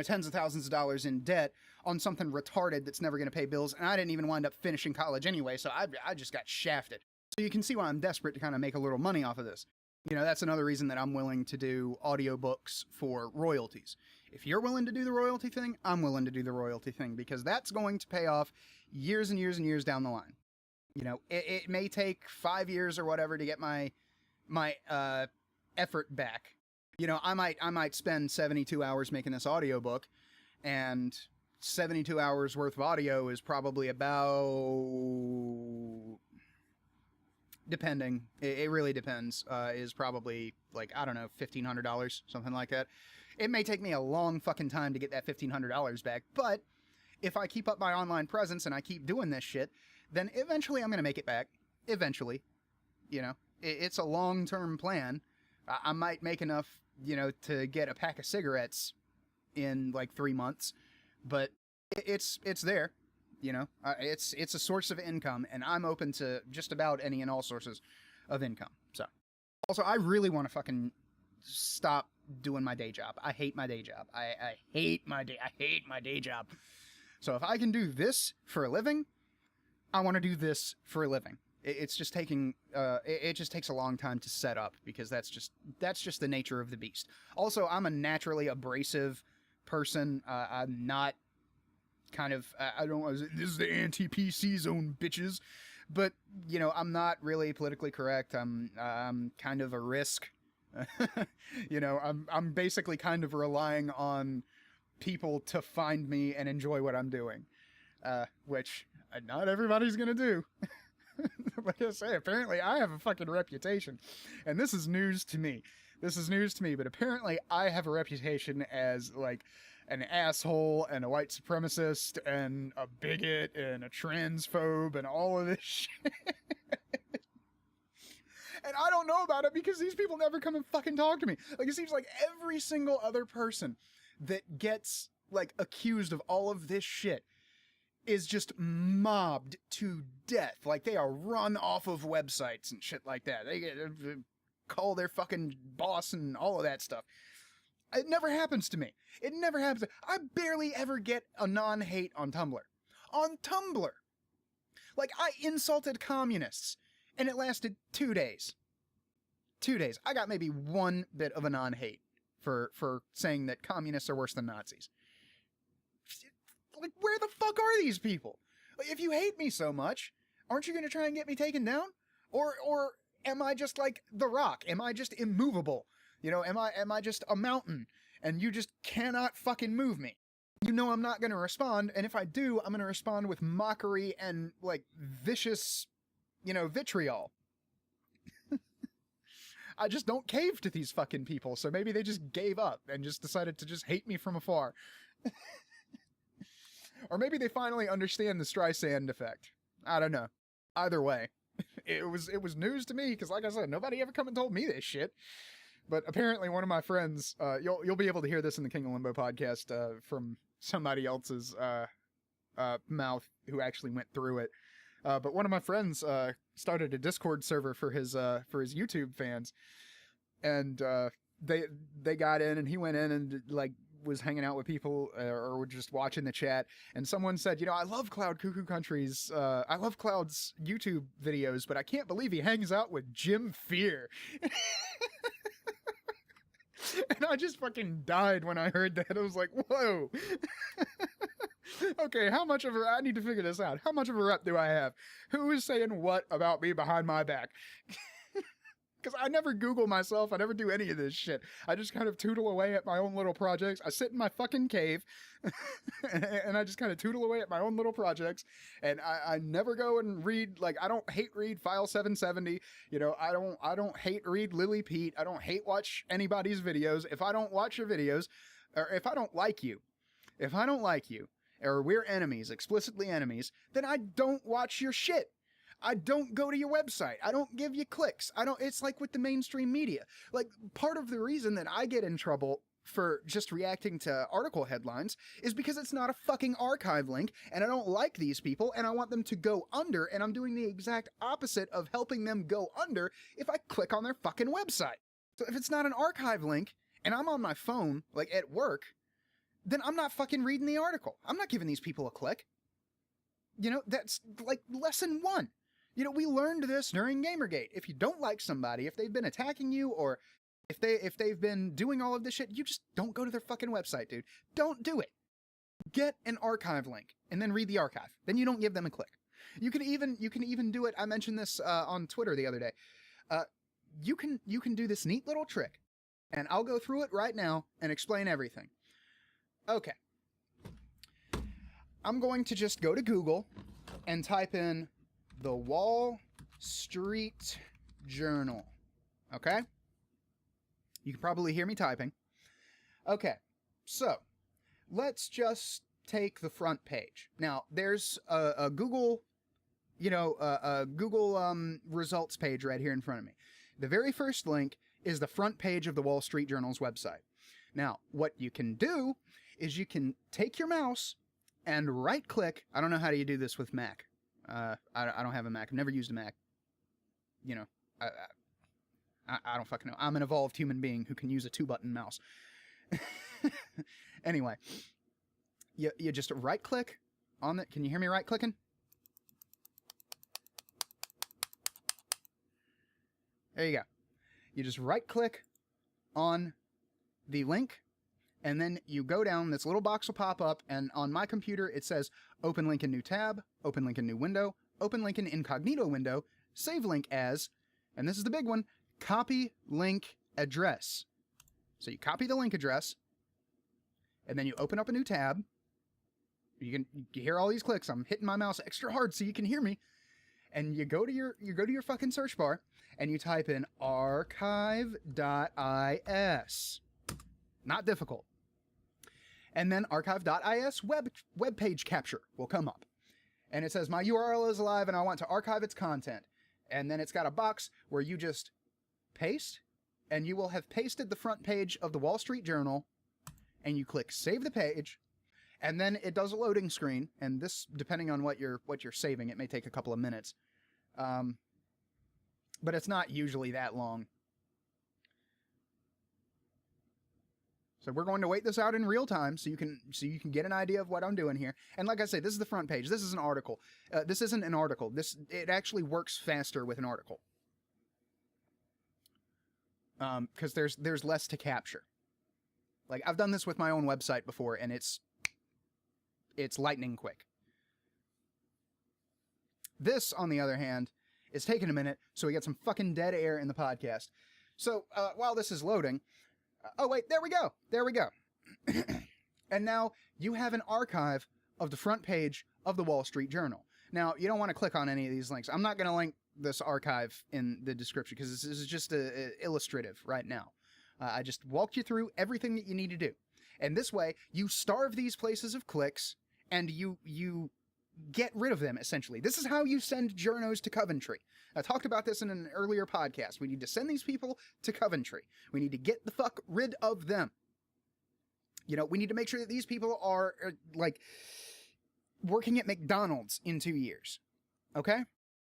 tens of thousands of dollars in debt on something retarded that's never going to pay bills, and I didn't even wind up finishing college anyway, so I just got shafted. So you can see why I'm desperate to kind of make a little money off of this. That's another reason that I'm willing to do audiobooks for royalties. If you're willing to do the royalty thing, I'm willing to do the royalty thing, because that's going to pay off years and years and years down the line. It may take 5 years or whatever to get my effort back. I might spend 72 hours making this audiobook, and 72 hours worth of audio is probably about, depending, it really depends, is probably like, I don't know, $1,500, something like that. It may take me a long fucking time to get that $1,500 back, but if I keep up my online presence and I keep doing this shit, then eventually I'm going to make it back. Eventually. You know, it's a long-term plan. I might make enough, you know, to get a pack of cigarettes in like 3 months, but it's there, you know. It's a source of income, and I'm open to just about any and all sources of income. So, also, I really want to fucking stop doing my day job. I hate my day job. I hate my day job. So if I can do this for a living, I want to do this for a living. It's just taking, it just takes a long time to set up, because that's just the nature of the beast. Also, I'm a naturally abrasive person. I'm not kind of, I don't, this is the anti-PC zone, bitches. But, you know, I'm not really politically correct. I'm kind of a risk. You know, I'm basically kind of relying on people to find me and enjoy what I'm doing, which not everybody's gonna do. Like I say, apparently I have a fucking reputation, and this is news to me. But apparently I have a reputation as like an asshole and a white supremacist and a bigot and a transphobe and all of this shit. And I don't know about it because these people never come and fucking talk to me. Like, it seems like every single other person that gets, like, accused of all of this shit is just mobbed to death. Like, they are run off of websites and shit like that. They call their fucking boss and all of that stuff. It never happens to me. It never happens. I barely ever get a non-hate on Tumblr. On Tumblr! Like, I insulted communists, and it lasted 2 days. 2 days. I got maybe one bit of a non-hate for saying that communists are worse than Nazis. Like, where the fuck are these people? Like, if you hate me so much, aren't you going to try and get me taken down? Or am I just like The Rock? Am I just immovable? You know, am I just a mountain and you just cannot fucking move me? You know I'm not going to respond, and if I do, I'm going to respond with mockery and, like, vicious, you know, vitriol. I just don't cave to these fucking people, so maybe they just gave up and just decided to just hate me from afar. Or maybe they finally understand the Streisand effect. I don't know. Either way, it was news to me, because like I said, nobody ever come and told me this shit. But apparently one of my friends, you'll be able to hear this in the King of Limbo podcast from somebody else's mouth who actually went through it. But one of my friends started a Discord server for his YouTube fans, and they got in, and he went in and like was hanging out with people or just watching the chat, and someone said, you know, I love Cloud Cuckoo Country's, I love Cloud's YouTube videos, but I can't believe he hangs out with JimFear. And I just fucking died when I heard that. I was like, whoa. Okay, how much of a... I need to figure this out. How much of a rep do I have? Who is saying what about me behind my back? Because I never Google myself. I never do any of this shit. I just kind of tootle away at my own little projects. I sit in my fucking cave, and I just kind of tootle away at my own little projects. And I never go and read, like, I don't hate read File 770. You know, I don't hate read Lily Pete. I don't hate watch anybody's videos. If I don't watch your videos, or if I don't like you, or we're enemies, explicitly enemies, then I don't watch your shit. I don't go to your website. I don't give you clicks. It's like with the mainstream media. Like, part of the reason that I get in trouble for just reacting to article headlines is because it's not a fucking archive link, and I don't like these people, and I want them to go under, and I'm doing the exact opposite of helping them go under if I click on their fucking website. So if it's not an archive link, and I'm on my phone, like at work, then I'm not fucking reading the article. I'm not giving these people a click. You know, that's like lesson 1. You know, we learned this during Gamergate. If you don't like somebody, if they've been attacking you, or if they've been doing all of this shit, you just don't go to their fucking website, dude. Don't do it. Get an archive link and then read the archive. Then you don't give them a click. You can even do it. I mentioned this on Twitter the other day. You can do this neat little trick, and I'll go through it right now and explain everything. Okay. I'm going to just go to Google and type in the Wall Street Journal. Okay? You can probably hear me typing. Okay, so let's just take the front page. Now, there's a Google, a Google results page right here in front of me. The very first link is the front page of the Wall Street Journal's website. Now, what you can do is you can take your mouse and right-click. I don't know how do you do this with Mac. I don't have a Mac. I've never used a Mac. I don't fucking know. I'm an evolved human being who can use a 2-button mouse. Anyway, you just right-click on the... Can you hear me right-clicking? There you go. You just right-click on the link, and then you go down. This little box will pop up, and on my computer it says open link in new tab, open link in new window, open link in incognito window, save link as, and this is the big one, copy link address. So you copy the link address, and then you open up a new tab. You hear all these clicks. I'm hitting my mouse extra hard so you can hear me. And you go to your fucking search bar and you type in archive.is. Not difficult. And then archive.is web page capture will come up. And it says my URL is alive and I want to archive its content. And then it's got a box where you just paste, and you will have pasted the front page of the Wall Street Journal, and you click save the page, and then it does a loading screen, and this, depending on what you're saving, it may take a couple of minutes. But it's not usually that long. So we're going to wait this out in real time so you can get an idea of what I'm doing here. And like I say, this is the front page. This is an article. This isn't an article. It actually works faster with an article. Because there's less to capture. Like, I've done this with my own website before, and it's lightning quick. This, on the other hand, is taking a minute, so we get some fucking dead air in the podcast. So, while this is loading... oh, wait, there we go. There we go. And now you have an archive of the front page of the Wall Street Journal. Now, you don't want to click on any of these links. I'm not going to link this archive in the description because this is just illustrative right now. I just walked you through everything that you need to do. And this way, you starve these places of clicks and you get rid of them, essentially. This is how you send journos to Coventry. I talked about this in an earlier podcast. We need to send these people to Coventry. We need to get the fuck rid of them. We need to make sure that these people are, like, working at McDonald's in 2 years. Okay?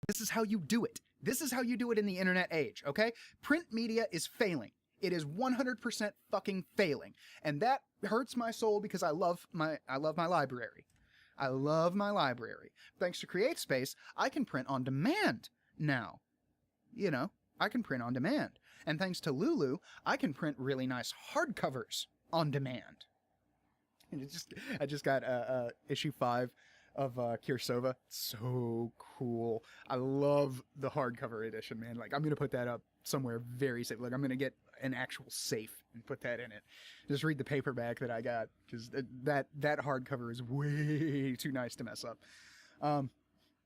This is how you do it. This is how you do it in the internet age, okay? Print media is failing. It is 100% fucking failing. And that hurts my soul because I love my library. I love my library. Thanks to CreateSpace, I can print on demand now. I can print on demand. And thanks to Lulu, I can print really nice hardcovers on demand. And I just got issue 5 of Kirsova. So cool. I love the hardcover edition, man. Like, I'm going to put that up somewhere very safe. Like, I'm going to get an actual safe and put that in it. Just read the paperback that I got, because that hardcover is way too nice to mess up.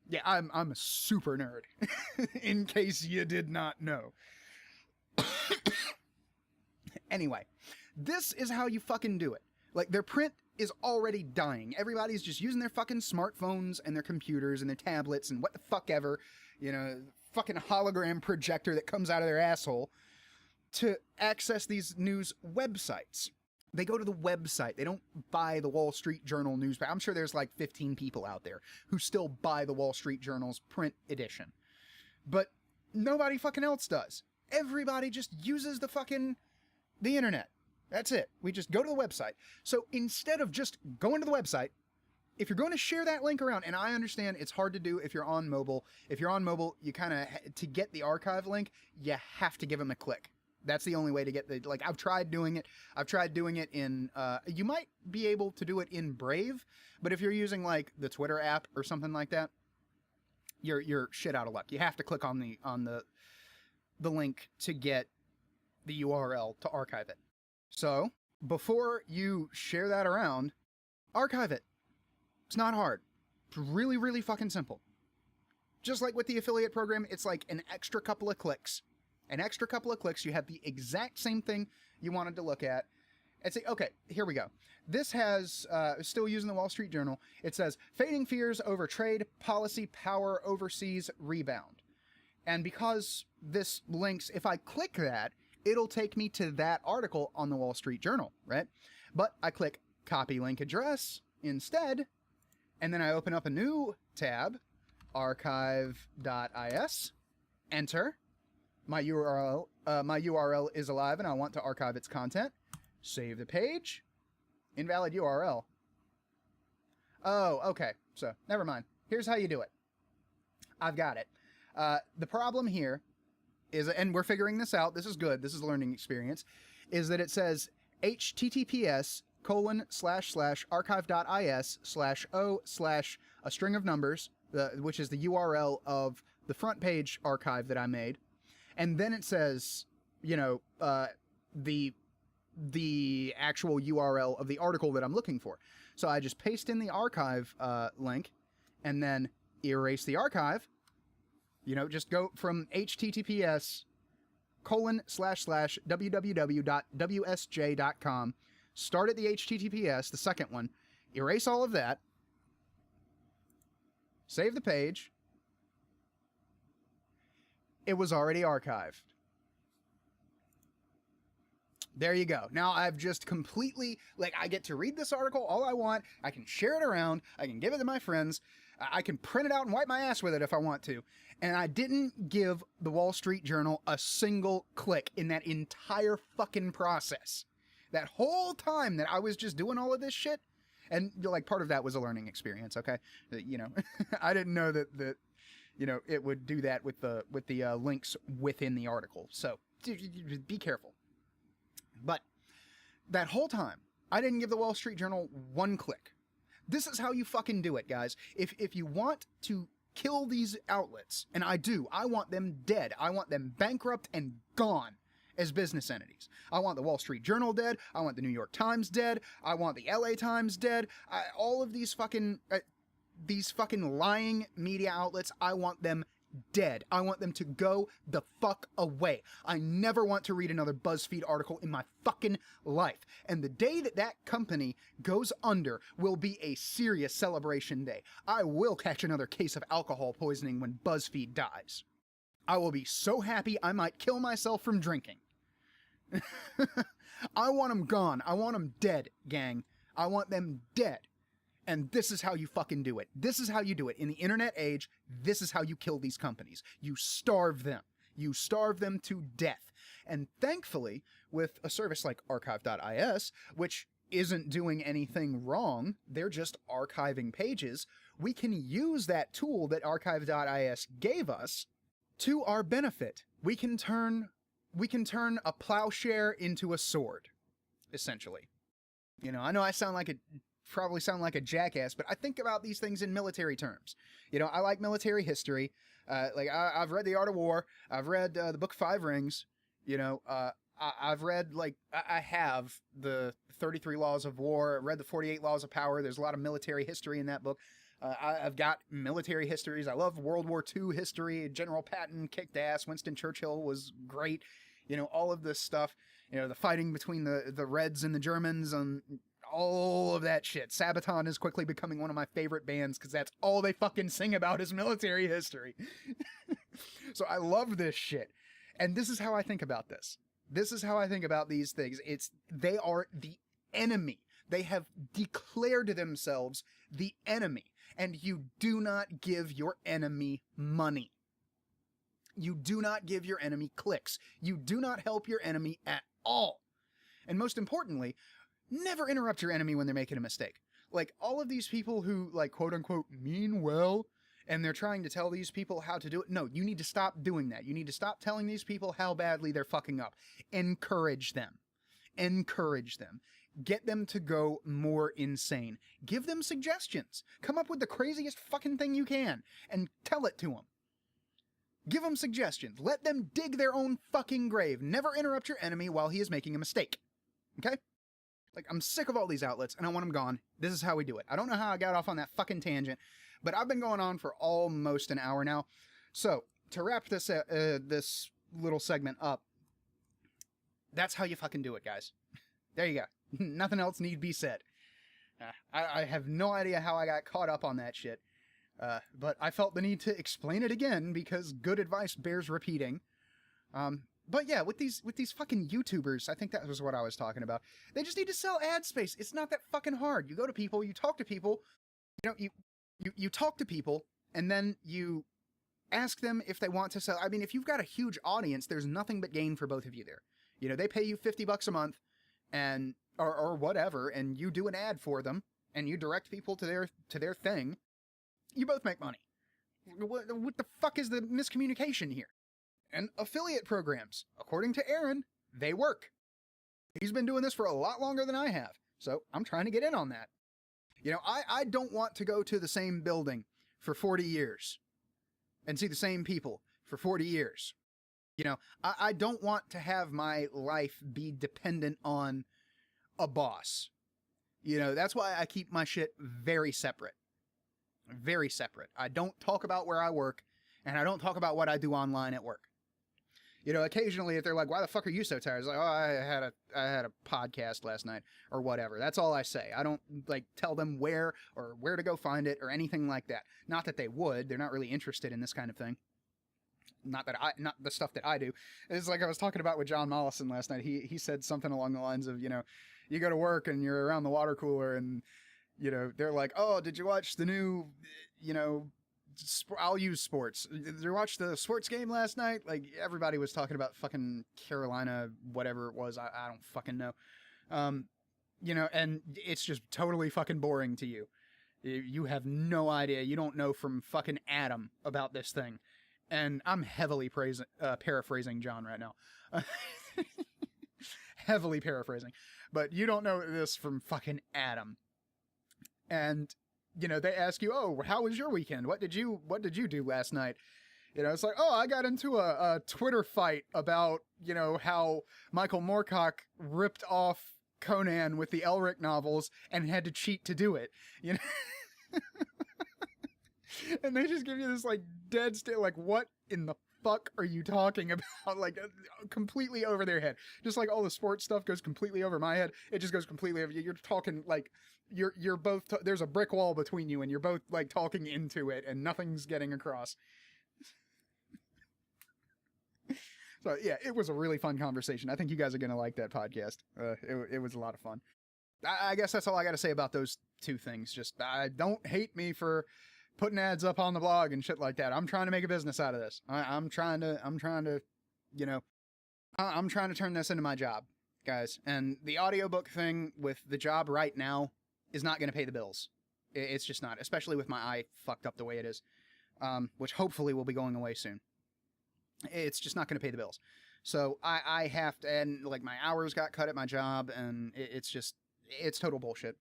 Yeah, I'm a super nerd, in case you did not know. Anyway, this is how you fucking do it. Like, their print is already dying. Everybody's just using their fucking smartphones and their computers and their tablets and what the fuck ever, fucking hologram projector that comes out of their asshole to access these news websites. They go to the website. They don't buy the Wall Street Journal newspaper. I'm sure there's like 15 people out there who still buy the Wall Street Journal's print edition. But nobody fucking else does. Everybody just uses the internet. That's it. We just go to the website. So instead of just going to the website, if you're going to share that link around, and I understand it's hard to do if you're on mobile. If you're on mobile, you kind of, to get the archive link, you have to give them a click. That's the only way to get I've tried doing it. I've tried doing it in, you might be able to do it in Brave, but if you're using like the Twitter app or something like that, you're shit out of luck. You have to click on the link to get the URL to archive it. So before you share that around, archive it. It's not hard. It's really, really fucking simple. Just like with the affiliate program, it's like an extra couple of clicks. An extra couple of clicks, you have the exact same thing you wanted to look at. And say, okay, here we go. This has, still using the Wall Street Journal, it says, fading fears over trade policy power overseas rebound. And because this links, if I click that, it'll take me to that article on the Wall Street Journal, right? But I click copy link address instead, and then I open up a new tab, archive.is, enter. My URL is alive and I want to archive its content. Save the page. Invalid URL. Oh, okay. So, never mind. Here's how you do it. I've got it. The problem here is, and we're figuring this out, this is good, this is a learning experience, is that it says https://archive.is/o/ a string of numbers, which is the URL of the front page archive that I made. And then it says, you know, the actual URL of the article that I'm looking for. So I just paste in the archive link and then erase the archive. You know, just go from https://www.wsj.com, start at the HTTPS, the second one, erase all of that, save the page. It was already archived. There you go. Now I've just completely, like, I get to read this article all I want. I can share it around. I can give it to my friends. I can print it out and wipe my ass with it if I want to. And I didn't give the Wall Street Journal a single click in that entire fucking process. That whole time that I was just doing all of this shit. And, like, part of that was a learning experience, okay? You know, I didn't know that you know, it would do that with the links within the article. So, be careful. But that whole time, I didn't give the Wall Street Journal one click. This is how you fucking do it, guys. If you want to kill these outlets, and I do, I want them dead. I want them bankrupt and gone as business entities. I want the Wall Street Journal dead. I want the New York Times dead. I want the LA Times dead. All of these fucking lying media outlets, I want them dead. I want them to go the fuck away. I never want to read another BuzzFeed article in my fucking life. And the day that that company goes under will be a serious celebration day. I will catch another case of alcohol poisoning when BuzzFeed dies. I will be so happy I might kill myself from drinking. I want them gone. I want them dead, gang. I want them dead. And this is how you fucking do it. This is how you do it. In the internet age, this is how you kill these companies. You starve them. You starve them to death. And thankfully, with a service like archive.is, which isn't doing anything wrong, they're just archiving pages, we can use that tool that archive.is gave us to our benefit. We can turn a plowshare into a sword, essentially. You know, I know I probably sound like a jackass, but I think about these things in military terms. You know, I like military history. I've read The Art of War. I've read the Book of Five Rings. You know, I've read, I have the 33 Laws of War. I read the 48 Laws of Power. There's a lot of military history in that book. I've got military histories. I love World War II history. General Patton kicked ass. Winston Churchill was great. You know, all of this stuff. You know, the fighting between the Reds and the Germans and all of that shit. Sabaton is quickly becoming one of my favorite bands because that's all they fucking sing about is military history. So I love this shit. And this is how I think about this. This is how I think about these things. They are the enemy. They have declared themselves the enemy. And you do not give your enemy money. You do not give your enemy clicks. You do not help your enemy at all. And most importantly, never interrupt your enemy when they're making a mistake. Like, all of these people who, like, quote-unquote, mean well, and they're trying to tell these people how to do it. No, you need to stop doing that. You need to stop telling these people how badly they're fucking up. Encourage them. Encourage them. Get them to go more insane. Give them suggestions. Come up with the craziest fucking thing you can, and tell it to them. Give them suggestions. Let them dig their own fucking grave. Never interrupt your enemy while he is making a mistake. Okay? Like, I'm sick of all these outlets, and I want them gone. This is how we do it. I don't know how I got off on that fucking tangent, but I've been going on for almost an hour now. So, to wrap this this little segment up, that's how you fucking do it, guys. There you go. Nothing else need be said. I have no idea how I got caught up on that shit, but I felt the need to explain it again because good advice bears repeating. But yeah, with these fucking YouTubers, I think that was what I was talking about. They just need to sell ad space. It's not that fucking hard. You go to people, you talk to people, you talk to people, and then you ask them if they want to sell. I mean, if you've got a huge audience, there's nothing but gain for both of you there. You know, they pay you $50 a month, and or whatever, and you do an ad for them, and you direct people to their thing. You both make money. What the fuck is the miscommunication here? And affiliate programs, according to Aaron, they work. He's been doing this for a lot longer than I have, so I'm trying to get in on that. You know, I don't want to go to the same building for 40 years and see the same people for 40 years. You know, I don't want to have my life be dependent on a boss. You know, that's why I keep my shit very separate. Very separate. I don't talk about where I work, and I don't talk about what I do online at work. You know, occasionally if they're like, why the fuck are you so tired? It's like, oh, I had a podcast last night or whatever. That's all I say. I don't like tell them where or where to go find it or anything like that. Not that they would. They're not really interested in this kind of thing. Not the stuff that I do. It's like I was talking about with John Mollison last night. He said something along the lines of, you know, you go to work and you're around the water cooler and, you know, they're like, oh, did you watch the new, you know, I'll use sports. Did you watch the sports game last night? Like, everybody was talking about fucking Carolina, whatever it was. I don't fucking know. You know, and it's just totally fucking boring to you. You have no idea. You don't know from fucking Adam about this thing. And I'm heavily paraphrasing John right now. Heavily paraphrasing. But you don't know this from fucking Adam. And, you know, they ask you, oh, how was your weekend? What did you do last night? You know, it's like, oh, I got into a Twitter fight about, you know, how Michael Moorcock ripped off Conan with the Elric novels and had to cheat to do it. You know? And they just give you this, like, dead stare, like, what in the fuck are you talking about? Like, completely over their head. Just like all the sports stuff goes completely over my head, it just goes completely over you. You're talking, like, you're both, there's a brick wall between you, and you're both, like, talking into it, and nothing's getting across. So, yeah, it was a really fun conversation. I think you guys are going to like that podcast. It was a lot of fun. I guess that's all I got to say about those two things. Just, don't hate me for putting ads up on the blog and shit like that. I'm trying to make a business out of this. I'm trying to, you know, I'm trying to turn this into my job, guys. And the audiobook thing with the job right now is not going to pay the bills. It's just not, especially with my eye fucked up the way it is, which hopefully will be going away soon. It's just not going to pay the bills. So I have to, and like my hours got cut at my job, and it's total bullshit.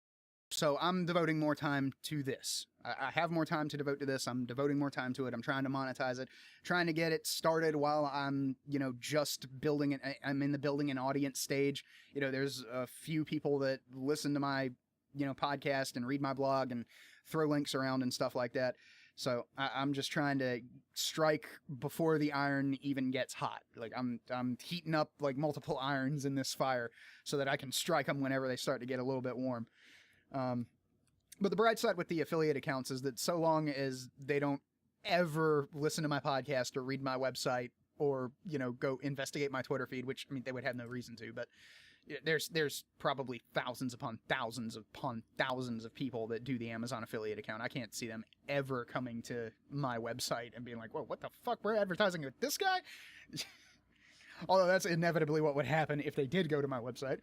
So I'm devoting more time to this. I have more time to devote to this. I'm devoting more time to it. I'm trying to monetize it, trying to get it started while I'm, you know, just building it. I'm in the building an audience stage. You know, there's a few people that listen to my, you know, podcast and read my blog and throw links around and stuff like that. So I'm just trying to strike before the iron even gets hot. Like I'm heating up like multiple irons in this fire so that I can strike them whenever they start to get a little bit warm. But the bright side with the affiliate accounts is that so long as they don't ever listen to my podcast or read my website or, you know, go investigate my Twitter feed, which, I mean, they would have no reason to, but there's probably thousands upon thousands of people that do the Amazon affiliate account. I can't see them ever coming to my website and being like, whoa, what the fuck? We're advertising with this guy? Although that's inevitably what would happen if they did go to my website.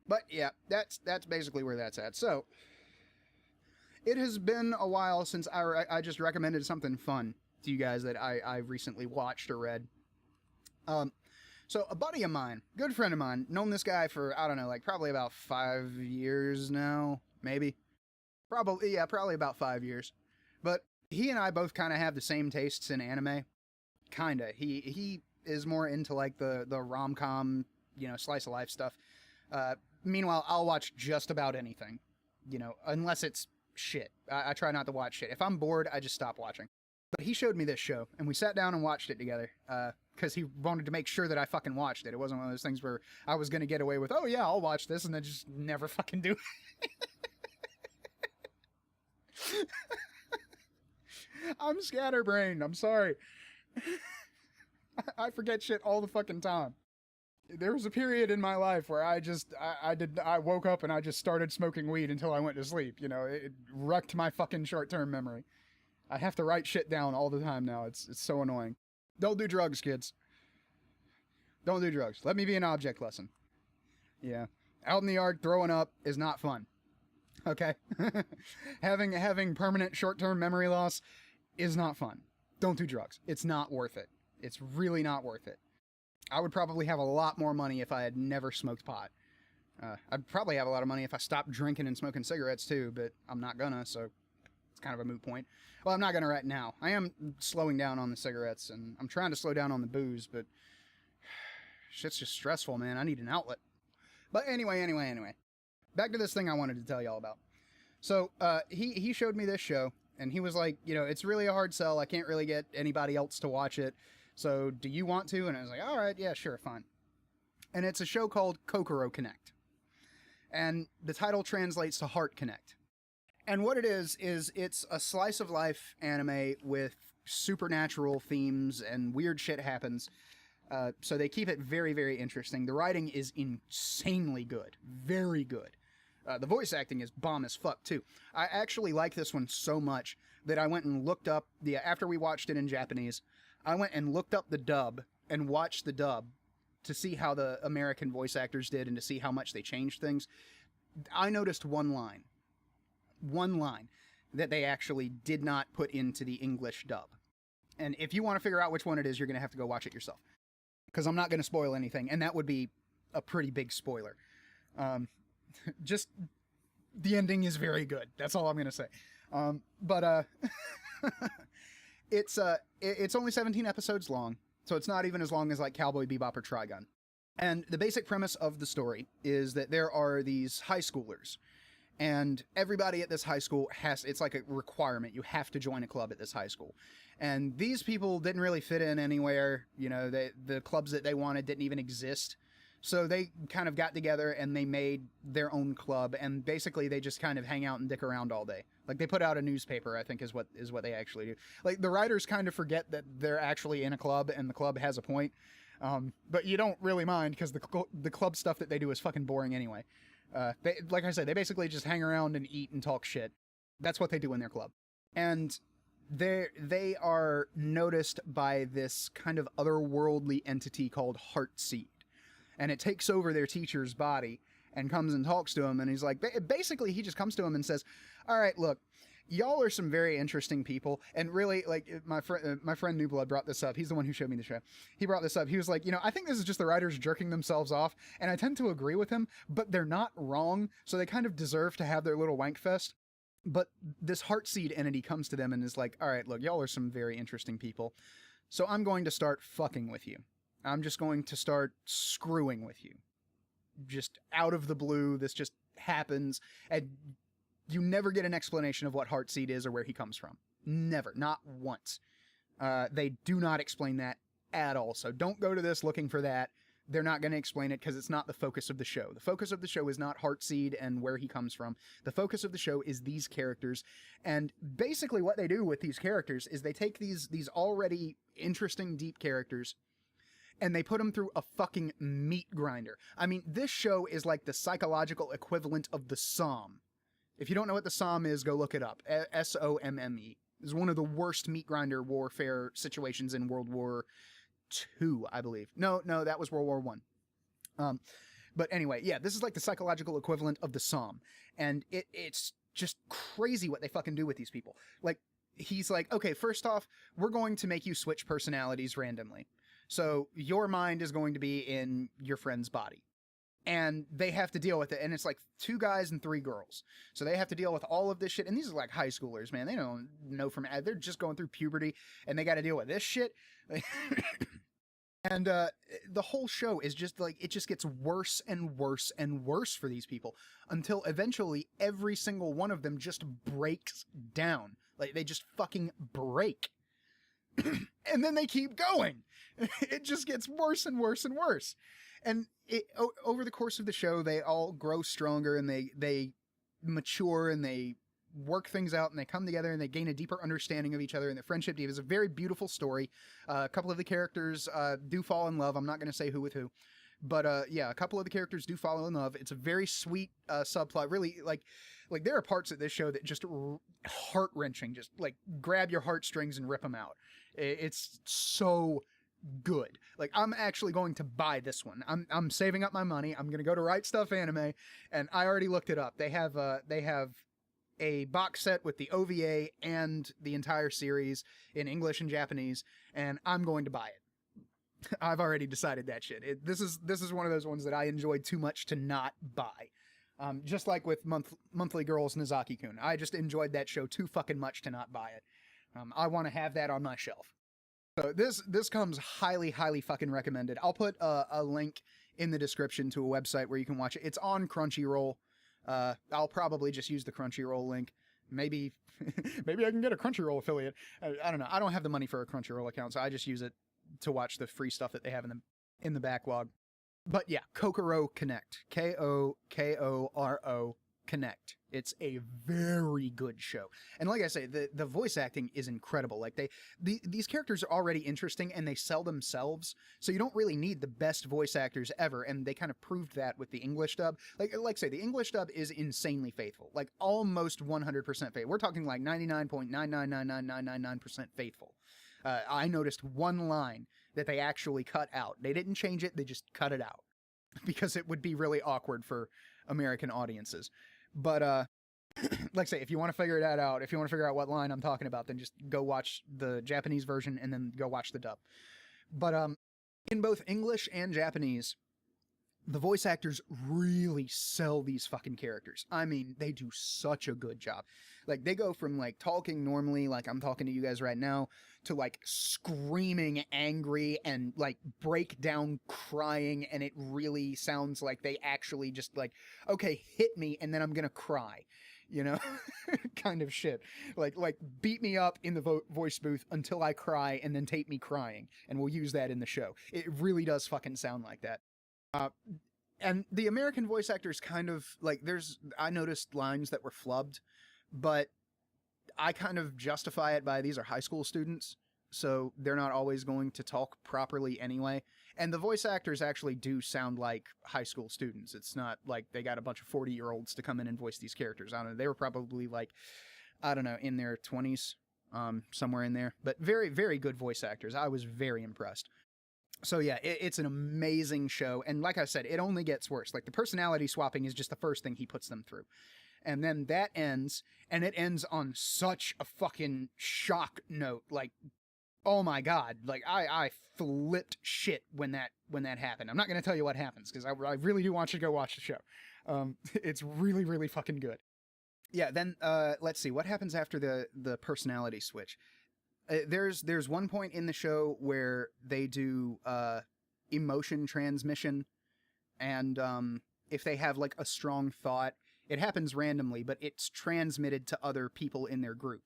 But yeah, that's basically where that's at. So it has been a while since I just recommended something fun to you guys that I recently watched or read. So a buddy of mine, good friend of mine, known this guy for, I don't know, like probably about 5 years now, maybe. Probably about 5 years. But he and I both kind of have the same tastes in anime. Kinda. He is more into like the rom-com slice of life stuff. Meanwhile, I'll watch just about anything, unless it's shit. I try not to watch shit. If I'm bored, I just stop watching. But he showed me this show, and we sat down and watched it together, because he wanted to make sure that I fucking watched it. It wasn't one of those things where I was going to get away with, oh yeah, I'll watch this, and then just never fucking do it. I'm scatterbrained. I'm sorry. I forget shit all the fucking time. There was a period in my life where I woke up and I just started smoking weed until I went to sleep. It wrecked my fucking short-term memory. I have to write shit down all the time now. It's so annoying. Don't do drugs, kids. Don't do drugs. Let me be an object lesson. Yeah. Out in the yard throwing up is not fun. Okay? Having permanent short-term memory loss is not fun. Don't do drugs. It's not worth it. It's really not worth it. I would probably have a lot more money if I had never smoked pot. I'd probably have a lot of money if I stopped drinking and smoking cigarettes too, but I'm not gonna, so it's kind of a moot point. Well, I'm not gonna right now. I am slowing down on the cigarettes, and I'm trying to slow down on the booze, but shit's just stressful, man. I need an outlet. But anyway. Back to this thing I wanted to tell y'all about. So, he showed me this show, and he was like, it's really a hard sell. I can't really get anybody else to watch it. So, do you want to? And I was like, all right, yeah, sure, fine. And it's a show called Kokoro Connect. And the title translates to Heart Connect. And what it is it's a slice of life anime with supernatural themes and weird shit happens. So they keep it very, very interesting. The writing is insanely good. Very good. The voice acting is bomb as fuck, too. I actually like this one so much that I went and looked up, after we watched it in Japanese, I went and looked up the dub and watched the dub to see how the American voice actors did and to see how much they changed things. I noticed one line that they actually did not put into the English dub. And if you want to figure out which one it is, you're going to have to go watch it yourself. Because I'm not going to spoil anything, and that would be a pretty big spoiler. Just, the ending is very good. That's all I'm going to say. It's only 17 episodes long, so it's not even as long as like Cowboy Bebop or Trigun. And the basic premise of the story is that there are these high schoolers, and everybody at this high school it's like a requirement. You have to join a club at this high school. And these people didn't really fit in anywhere. The clubs that they wanted didn't even exist. So they kind of got together and they made their own club, and basically they just kind of hang out and dick around all day. Like, they put out a newspaper, I think is what they actually do. Like, the writers kind of forget that they're actually in a club and the club has a point. But you don't really mind because the club stuff that they do is fucking boring anyway. Like I said, they basically just hang around and eat and talk shit. That's what they do in their club. And they are noticed by this kind of otherworldly entity called Heartseed. And it takes over their teacher's body and comes and talks to him. And he's like, basically, he just comes to him and says, all right, look, y'all are some very interesting people. And really, like, my friend Newbluud brought this up. He's the one who showed me the show. He brought this up. He was like, I think this is just the writers jerking themselves off. And I tend to agree with him, but they're not wrong. So they kind of deserve to have their little wank fest. But this Heartseed entity comes to them and is like, all right, look, y'all are some very interesting people. So I'm going to start fucking with you. I'm just going to start screwing with you. Just out of the blue, this just happens, and you never get an explanation of what Heartseed is or where he comes from. Never. Not once. They do not explain that at all, so don't go to this looking for that. They're not going to explain it because it's not the focus of the show. The focus of the show is not Heartseed and where he comes from. The focus of the show is these characters, and basically what they do with these characters is they take these already interesting, deep characters, and they put them through a fucking meat grinder. I mean, this show is like the psychological equivalent of the Somme. If you don't know what the Somme is, go look it up. SOMME. It's one of the worst meat grinder warfare situations in World War II, I believe. No, that was World War I. But anyway, yeah, this is like the psychological equivalent of the Somme. And it's just crazy what they fucking do with these people. Like, he's like, okay, first off, we're going to make you switch personalities randomly. So your mind is going to be in your friend's body. And they have to deal with it. And it's like 2 guys and 3 girls. So they have to deal with all of this shit. And these are like high schoolers, man. They don't know they're just going through puberty. And they got to deal with this shit. And the whole show is just like, it just gets worse and worse and worse for these people until eventually every single one of them just breaks down. Like, they just fucking break. And then they keep going. It just gets worse and worse and worse. And over the course of the show, they all grow stronger, and they mature, and they work things out, and they come together, and they gain a deeper understanding of each other, and their friendship deep is a very beautiful story. A couple of the characters do fall in love. I'm not going to say who with who, but yeah, a couple of the characters do fall in love. It's a very sweet subplot. Really, like there are parts of this show that just heart-wrenching, just like grab your heartstrings and rip them out. It's so good. Like, I'm actually going to buy this one. I'm saving up my money. I'm going to go to Right Stuff Anime, and I already looked it up. They have a box set with the OVA and the entire series in English and Japanese, and I'm going to buy it. I've already decided that shit. This is one of those ones that I enjoyed too much to not buy. Just like with Monthly Girls Nozaki-kun. I just enjoyed that show too fucking much to not buy it. I want to have that on my shelf. So this comes highly, highly fucking recommended. I'll put a link in the description to a website where you can watch it. It's on Crunchyroll. I'll probably just use the Crunchyroll link. Maybe I can get a Crunchyroll affiliate. I don't know. I don't have the money for a Crunchyroll account, so I just use it to watch the free stuff that they have in the backlog. But yeah, Kokoro Connect. Kokoro Connect. It's a very good show. And like I say, the voice acting is incredible. Like these characters are already interesting, and they sell themselves, so you don't really need the best voice actors ever, and they kind of proved that with the English dub. Like say, the English dub is insanely faithful. Like, almost 100% faithful. We're talking like 99.9999999% faithful. I noticed one line that they actually cut out. They didn't change it, they just cut it out. Because it would be really awkward for American audiences. But, like I say, if you want to figure that out, if you want to figure out what line I'm talking about, then just go watch the Japanese version and then go watch the dub. But, in both English and Japanese, the voice actors really sell these fucking characters. I mean, they do such a good job. Like, they go from, like, talking normally, like I'm talking to you guys right now, to, like, screaming angry and, like, break down crying, and it really sounds like they actually just, like, okay, hit me, and then I'm gonna cry. You know? Kind of shit. Like beat me up in the voice booth until I cry, and then tape me crying, and we'll use that in the show. It really does fucking sound like that. And the American voice actors kind of, like, I noticed lines that were flubbed, but I kind of justify it by these are high school students, so they're not always going to talk properly anyway. And the voice actors actually do sound like high school students. It's not like they got a bunch of 40-year-olds to come in and voice these characters. I don't know. They were probably like, I don't know, in their 20s, somewhere in there. But very, very good voice actors. I was very impressed. So yeah, it's an amazing show. And like I said, it only gets worse. Like, the personality swapping is just the first thing he puts them through. And then that ends, and it ends on such a fucking shock note. Like, oh my god, like, I flipped shit when that happened. I'm not going to tell you what happens, because I really do want you to go watch the show. It's really, really fucking good. Yeah, then, let's see, what happens after the personality switch? There's one point in the show where they do emotion transmission, and if they have, like, a strong thought, it happens randomly, but it's transmitted to other people in their group.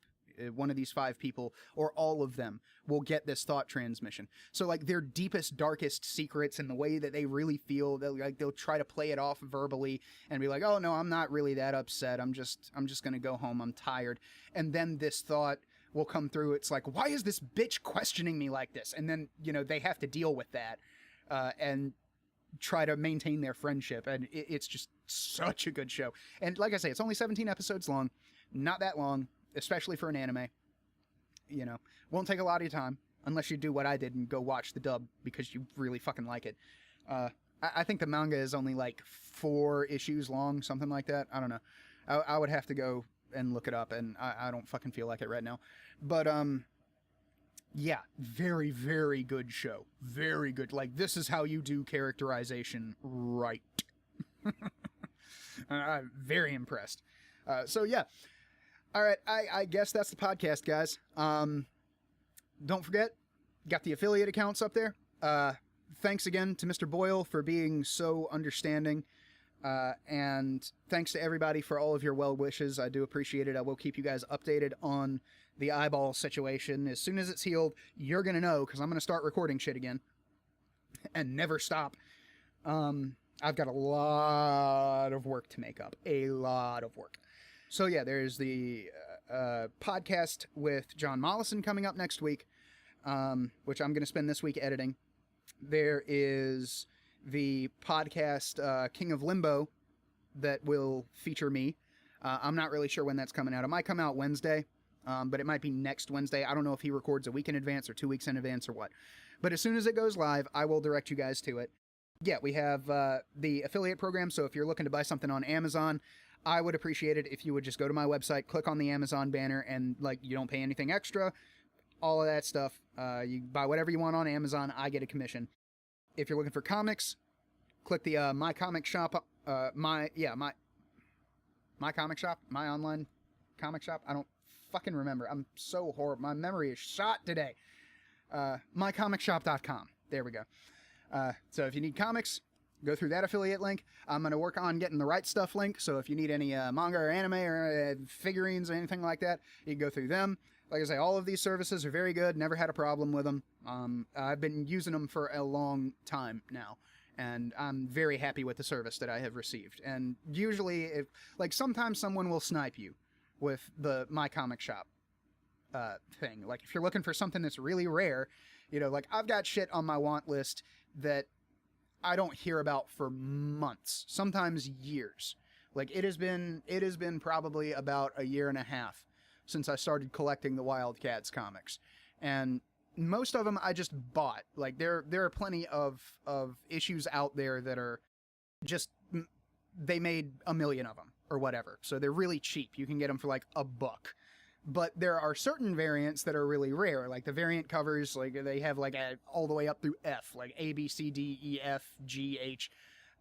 One of these 5 people, or all of them, will get this thought transmission. So, like, their deepest, darkest secrets and the way that they really feel, they'll try to play it off verbally and be like, oh no, I'm not really that upset. I'm just gonna go home. I'm tired. And then this thought will come through. It's like, why is this bitch questioning me like this? And then, you know, they have to deal with that and try to maintain their friendship. And it's just such a good show. And like I say, it's only 17 episodes long. Not that long, especially for an anime. You know, won't take a lot of your time unless you do what I did and go watch the dub because you really fucking like it. I think the manga is only like 4 issues long, something like that. I don't know. I would have to go and look it up, and I don't fucking feel like it right now. But, yeah, very, very good show. Very good. Like, this is how you do characterization right. I'm very impressed. So, yeah. All right, I guess that's the podcast, guys. Don't forget, got the affiliate accounts up there. thanks again to Mr. Boyle for being so understanding. And thanks to everybody for all of your well wishes. I do appreciate it. I will keep you guys updated on the eyeball situation. As soon as it's healed, you're going to know, because I'm going to start recording shit again and never stop. I've got a lot of work to make up. A lot of work. So yeah, there's the podcast with John Mollison coming up next week, which I'm going to spend this week editing. There is the podcast King of Limbo that will feature me. I'm not really sure when that's coming out. It might come out Wednesday, but it might be next Wednesday. I don't know if he records a week in advance or 2 weeks in advance or what. But as soon as it goes live, I will direct you guys to it. Yeah, we have the affiliate program, so if you're looking to buy something on Amazon, I would appreciate it if you would just go to my website, click on the Amazon banner, and like you don't pay anything extra, all of that stuff. You buy whatever you want on Amazon, I get a commission. If you're looking for comics, click the My Comic Shop, my Comic Shop, my online comic shop. I don't fucking remember. I'm so horrible. My memory is shot today. mycomicshop.com. There we go. So if you need comics, go through that affiliate link. I'm going to work on getting the Right Stuff link, so if you need any manga or anime or figurines or anything like that, you can go through them. Like I say, all of these services are very good. Never had a problem with them. I've been using them for a long time now, and I'm very happy with the service that I have received. And usually, sometimes someone will snipe you with the My Comic Shop thing. Like, if you're looking for something that's really rare, like I've got shit on my want list that I don't hear about for months, sometimes years. Like it has been probably about a year and a half since I started collecting the Wildcats comics, and most of them I just bought. Like there are plenty of issues out there that are just, they made 1 million of them or whatever, so they're really cheap. You can get them for like $1. But there are certain variants that are really rare, like the variant covers, like they have like all the way up through F, like A, B, C, D, E, F, G, H,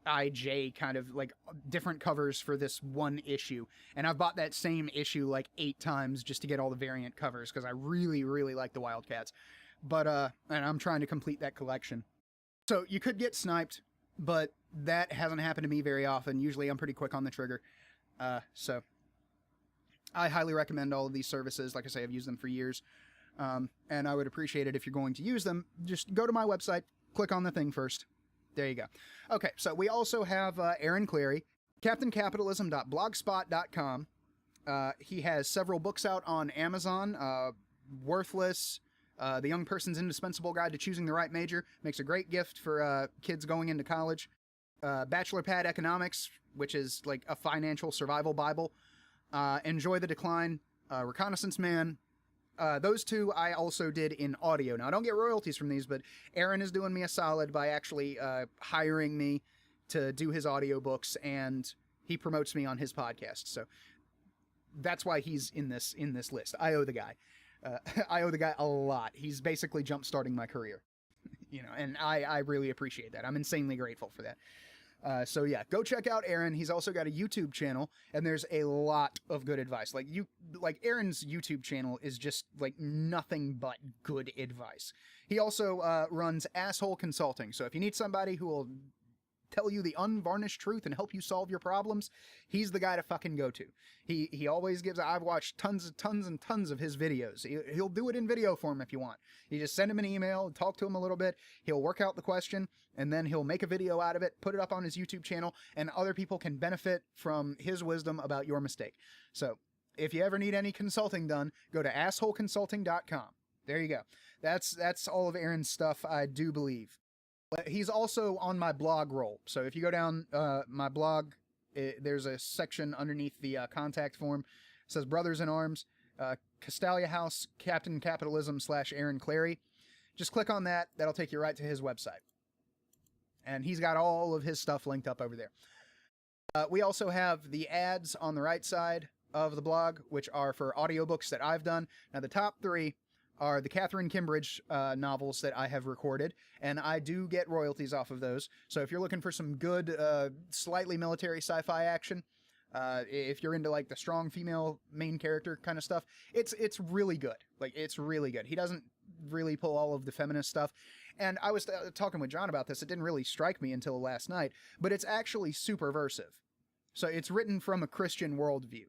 I, J, kind of like different covers for this one issue. And I've bought that same issue like 8 times just to get all the variant covers because I really, really like the Wildcats. But, and I'm trying to complete that collection. So you could get sniped, but that hasn't happened to me very often. Usually I'm pretty quick on the trigger. So I highly recommend all of these services. Like I say, I've used them for years. And I would appreciate it if you're going to use them. Just go to my website, click on the thing first. There you go. Okay, so we also have Aaron Clary, CaptainCapitalism.blogspot.com. He has several books out on Amazon. Worthless, The Young Person's Indispensable Guide to Choosing the Right Major. Makes a great gift for kids going into college. Bachelor Pad Economics, which is like a financial survival Bible. Enjoy the Decline, Reconnaissance Man. Those two I also did in audio. Now, I don't get royalties from these, but Aaron is doing me a solid by actually hiring me to do his audiobooks, and he promotes me on his podcast. So that's why he's in this list. I owe the guy. I owe the guy a lot. He's basically jump-starting my career. And I really appreciate that. I'm insanely grateful for that. So yeah, go check out Aaron. He's also got a YouTube channel, and there's a lot of good advice. Like Aaron's YouTube channel is just like nothing but good advice. He also runs Asshole Consulting. So if you need somebody who will tell you the unvarnished truth and help you solve your problems, he's the guy to fucking go to. He always gives, I've watched tons and tons of his videos. He'll do it in video form if you want. You just send him an email, talk to him a little bit, he'll work out the question, and then he'll make a video out of it, put it up on his YouTube channel, and other people can benefit from his wisdom about your mistake. So if you ever need any consulting done, go to assholeconsulting.com. There you go. That's all of Aaron's stuff, I do believe. He's also on my blog roll. So if you go down my blog, there's a section underneath the contact form. It says Brothers in Arms, Castalia House, Captain Capitalism / Aaron Clary. Just click on that. That'll take you right to his website. And he's got all of his stuff linked up over there. We also have the ads on the right side of the blog, which are for audiobooks that I've done. Now, the top 3 are the Catherine Kimbridge novels that I have recorded, and I do get royalties off of those. So if you're looking for some good, slightly military sci-fi action, if you're into like the strong female main character kind of stuff, it's really good. Like, it's really good. He doesn't really pull all of the feminist stuff, And I was talking with John about this. It didn't really strike me until last night, but it's actually superversive. So it's written from a Christian worldview.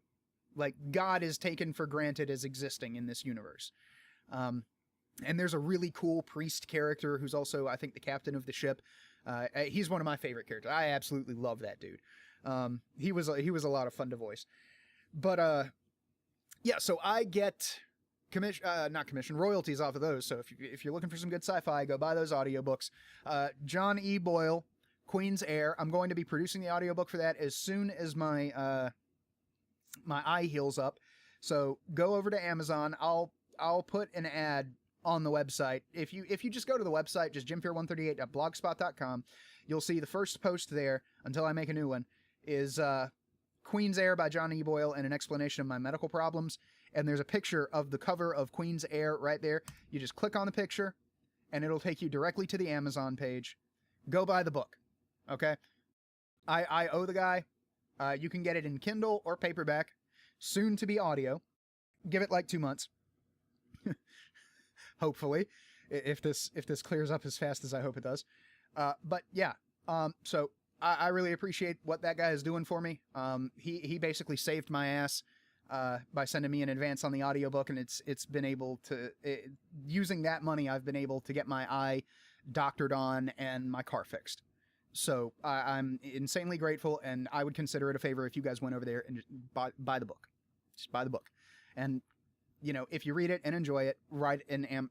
Like, God is taken for granted as existing in this universe. And there's a really cool priest character who's also, I think, the captain of the ship. He's one of my favorite characters. I absolutely love that dude. He was a lot of fun to voice. But yeah, so I get royalties off of those. So if you're looking for some good sci-fi, go buy those audiobooks. John E. Boyle, Queen's Heir. I'm going to be producing the audiobook for that as soon as my eye heals up. So go over to Amazon. I'll put an ad on the website. If you just go to the website, just JimFear138.blogspot.com, you'll see the first post there, until I make a new one, is Queen's Heir by John E. Boyle and an explanation of my medical problems. And there's a picture of the cover of Queen's Heir right there. You just click on the picture, and it'll take you directly to the Amazon page. Go buy the book, okay? I owe the guy. You can get it in Kindle or paperback, soon to be audio. Give it like 2 months. Hopefully, if this clears up as fast as I hope it does. But yeah, so I really appreciate what that guy is doing for me. He basically saved my ass by sending me an advance on the audiobook, and it's been able to, using that money, I've been able to get my eye doctored on and my car fixed. So I'm insanely grateful, and I would consider it a favor if you guys went over there and just buy the book. Just buy the book. And you know, if you read it and enjoy it, write an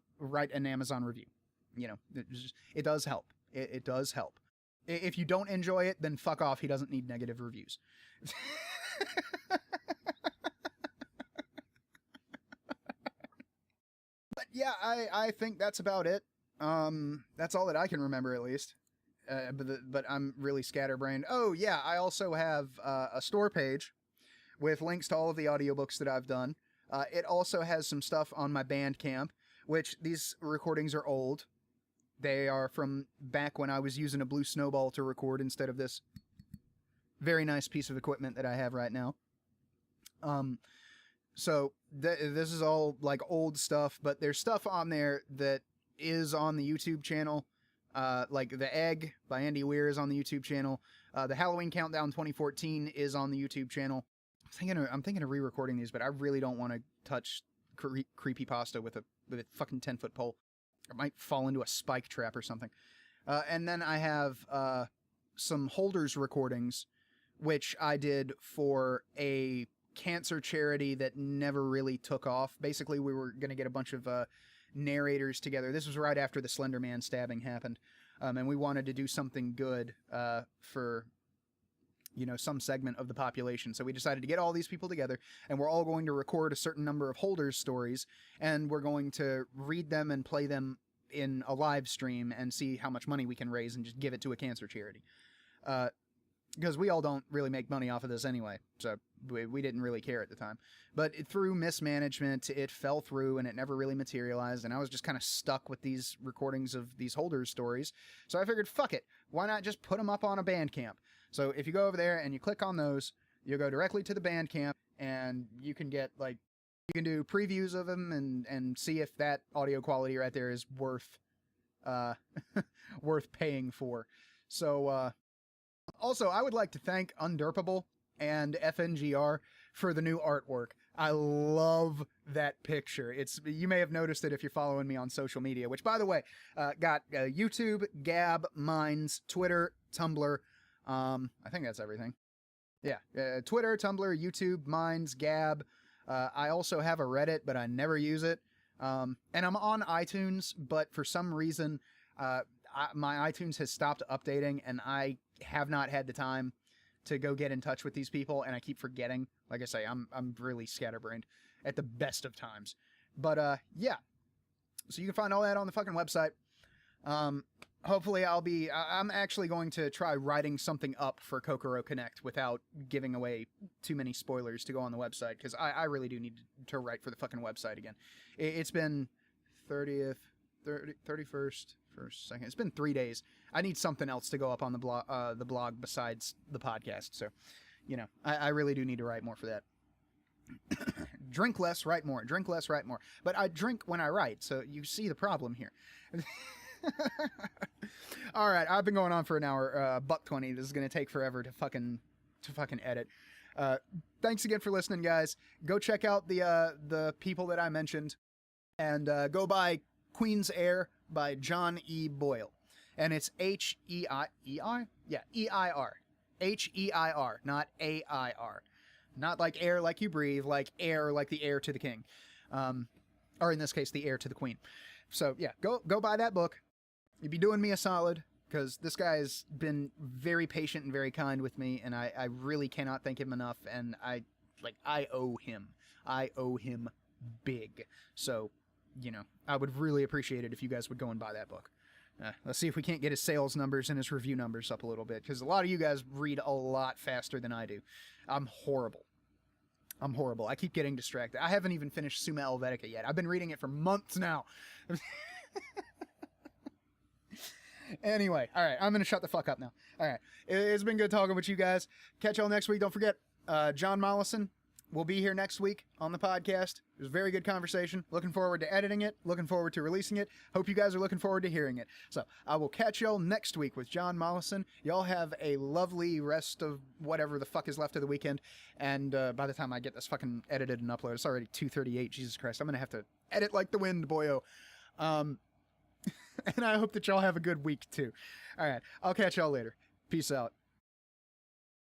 Amazon review. You know, it does help. It does help. If you don't enjoy it, then fuck off. He doesn't need negative reviews. But yeah, I think that's about it. That's all that I can remember, at least. But I'm really scatterbrained. Oh yeah, I also have a store page with links to all of the audiobooks that I've done. It also has some stuff on my Bandcamp, which these recordings are old. They are from back when I was using a Blue Snowball to record instead of this very nice piece of equipment that I have right now. So this is all like old stuff, but there's stuff on there that is on the YouTube channel. Like The Egg by Andy Weir is on the YouTube channel. The Halloween Countdown 2014 is on the YouTube channel. I'm thinking of re-recording these, but I really don't want to touch creepypasta with a fucking 10-foot pole. I might fall into a spike trap or something. And then I have some Holders recordings, which I did for a cancer charity that never really took off. Basically, we were going to get a bunch of narrators together. This was right after the Slender Man stabbing happened, and we wanted to do something good for, you know, some segment of the population. So we decided to get all these people together, and we're all going to record a certain number of Holders stories, and we're going to read them and play them in a live stream and see how much money we can raise and just give it to a cancer charity. Because we all don't really make money off of this anyway, so we didn't really care at the time. But through mismanagement, it fell through and it never really materialized, and I was just kind of stuck with these recordings of these Holders stories. So I figured, fuck it, why not just put them up on a Bandcamp? So if you go over there and you click on those, you'll go directly to the Bandcamp, and you can get, like, you can do previews of them and see if that audio quality right there is worth worth paying for. So also, I would like to thank Undurpable and FNGR for the new artwork. I love that picture. You may have noticed it if you're following me on social media, which, by the way, got YouTube, Gab, Minds, Twitter, Tumblr. I think that's everything. Yeah, Twitter, Tumblr, YouTube, Minds, Gab. I also have a Reddit, but I never use it. And I'm on iTunes, but for some reason, my iTunes has stopped updating, and I have not had the time to go get in touch with these people, and I keep forgetting. Like I say, I'm really scatterbrained at the best of times. But yeah, so you can find all that on the fucking website. Hopefully I'm actually going to try writing something up for Kokoro Connect without giving away too many spoilers to go on the website, because I really do need to write for the fucking website again. It's been 30th, 31st, 1st, 2nd. It's been 3 days. I need something else to go up on the blog besides the podcast. So, you know, I really do need to write more for that. Drink less, write more. Drink less, write more. But I drink when I write, so you see the problem here. All right, I've been going on for an hour. $1.20. This is gonna take forever to fucking edit. Thanks again for listening, guys. Go check out the people that I mentioned, and go buy Queen's Air by John E. Boyle, and it's Heir, yeah, Eir, Heir, not Air, not like air like you breathe, like heir like the heir to the king, or in this case the heir to the queen. So yeah, go buy that book. You'd be doing me a solid, because this guy has been very patient and very kind with me, and I really cannot thank him enough, and I owe him. I owe him big. So, you know, I would really appreciate it if you guys would go and buy that book. Let's see if we can't get his sales numbers and his review numbers up a little bit, because a lot of you guys read a lot faster than I do. I'm horrible. I keep getting distracted. I haven't even finished Summa Helvetica yet. I've been reading it for months now. Anyway, all right, I'm going to shut the fuck up now. All right, it's been good talking with you guys. Catch y'all next week. Don't forget, John Mollison will be here next week on the podcast. It was a very good conversation. Looking forward to editing it. Looking forward to releasing it. Hope you guys are looking forward to hearing it. So I will catch y'all next week with John Mollison. Y'all have a lovely rest of whatever the fuck is left of the weekend. And by the time I get this fucking edited and uploaded, it's already 2:38. Jesus Christ, I'm going to have to edit like the wind, boyo. And I hope that y'all have a good week, too. All right, I'll catch y'all later. Peace out.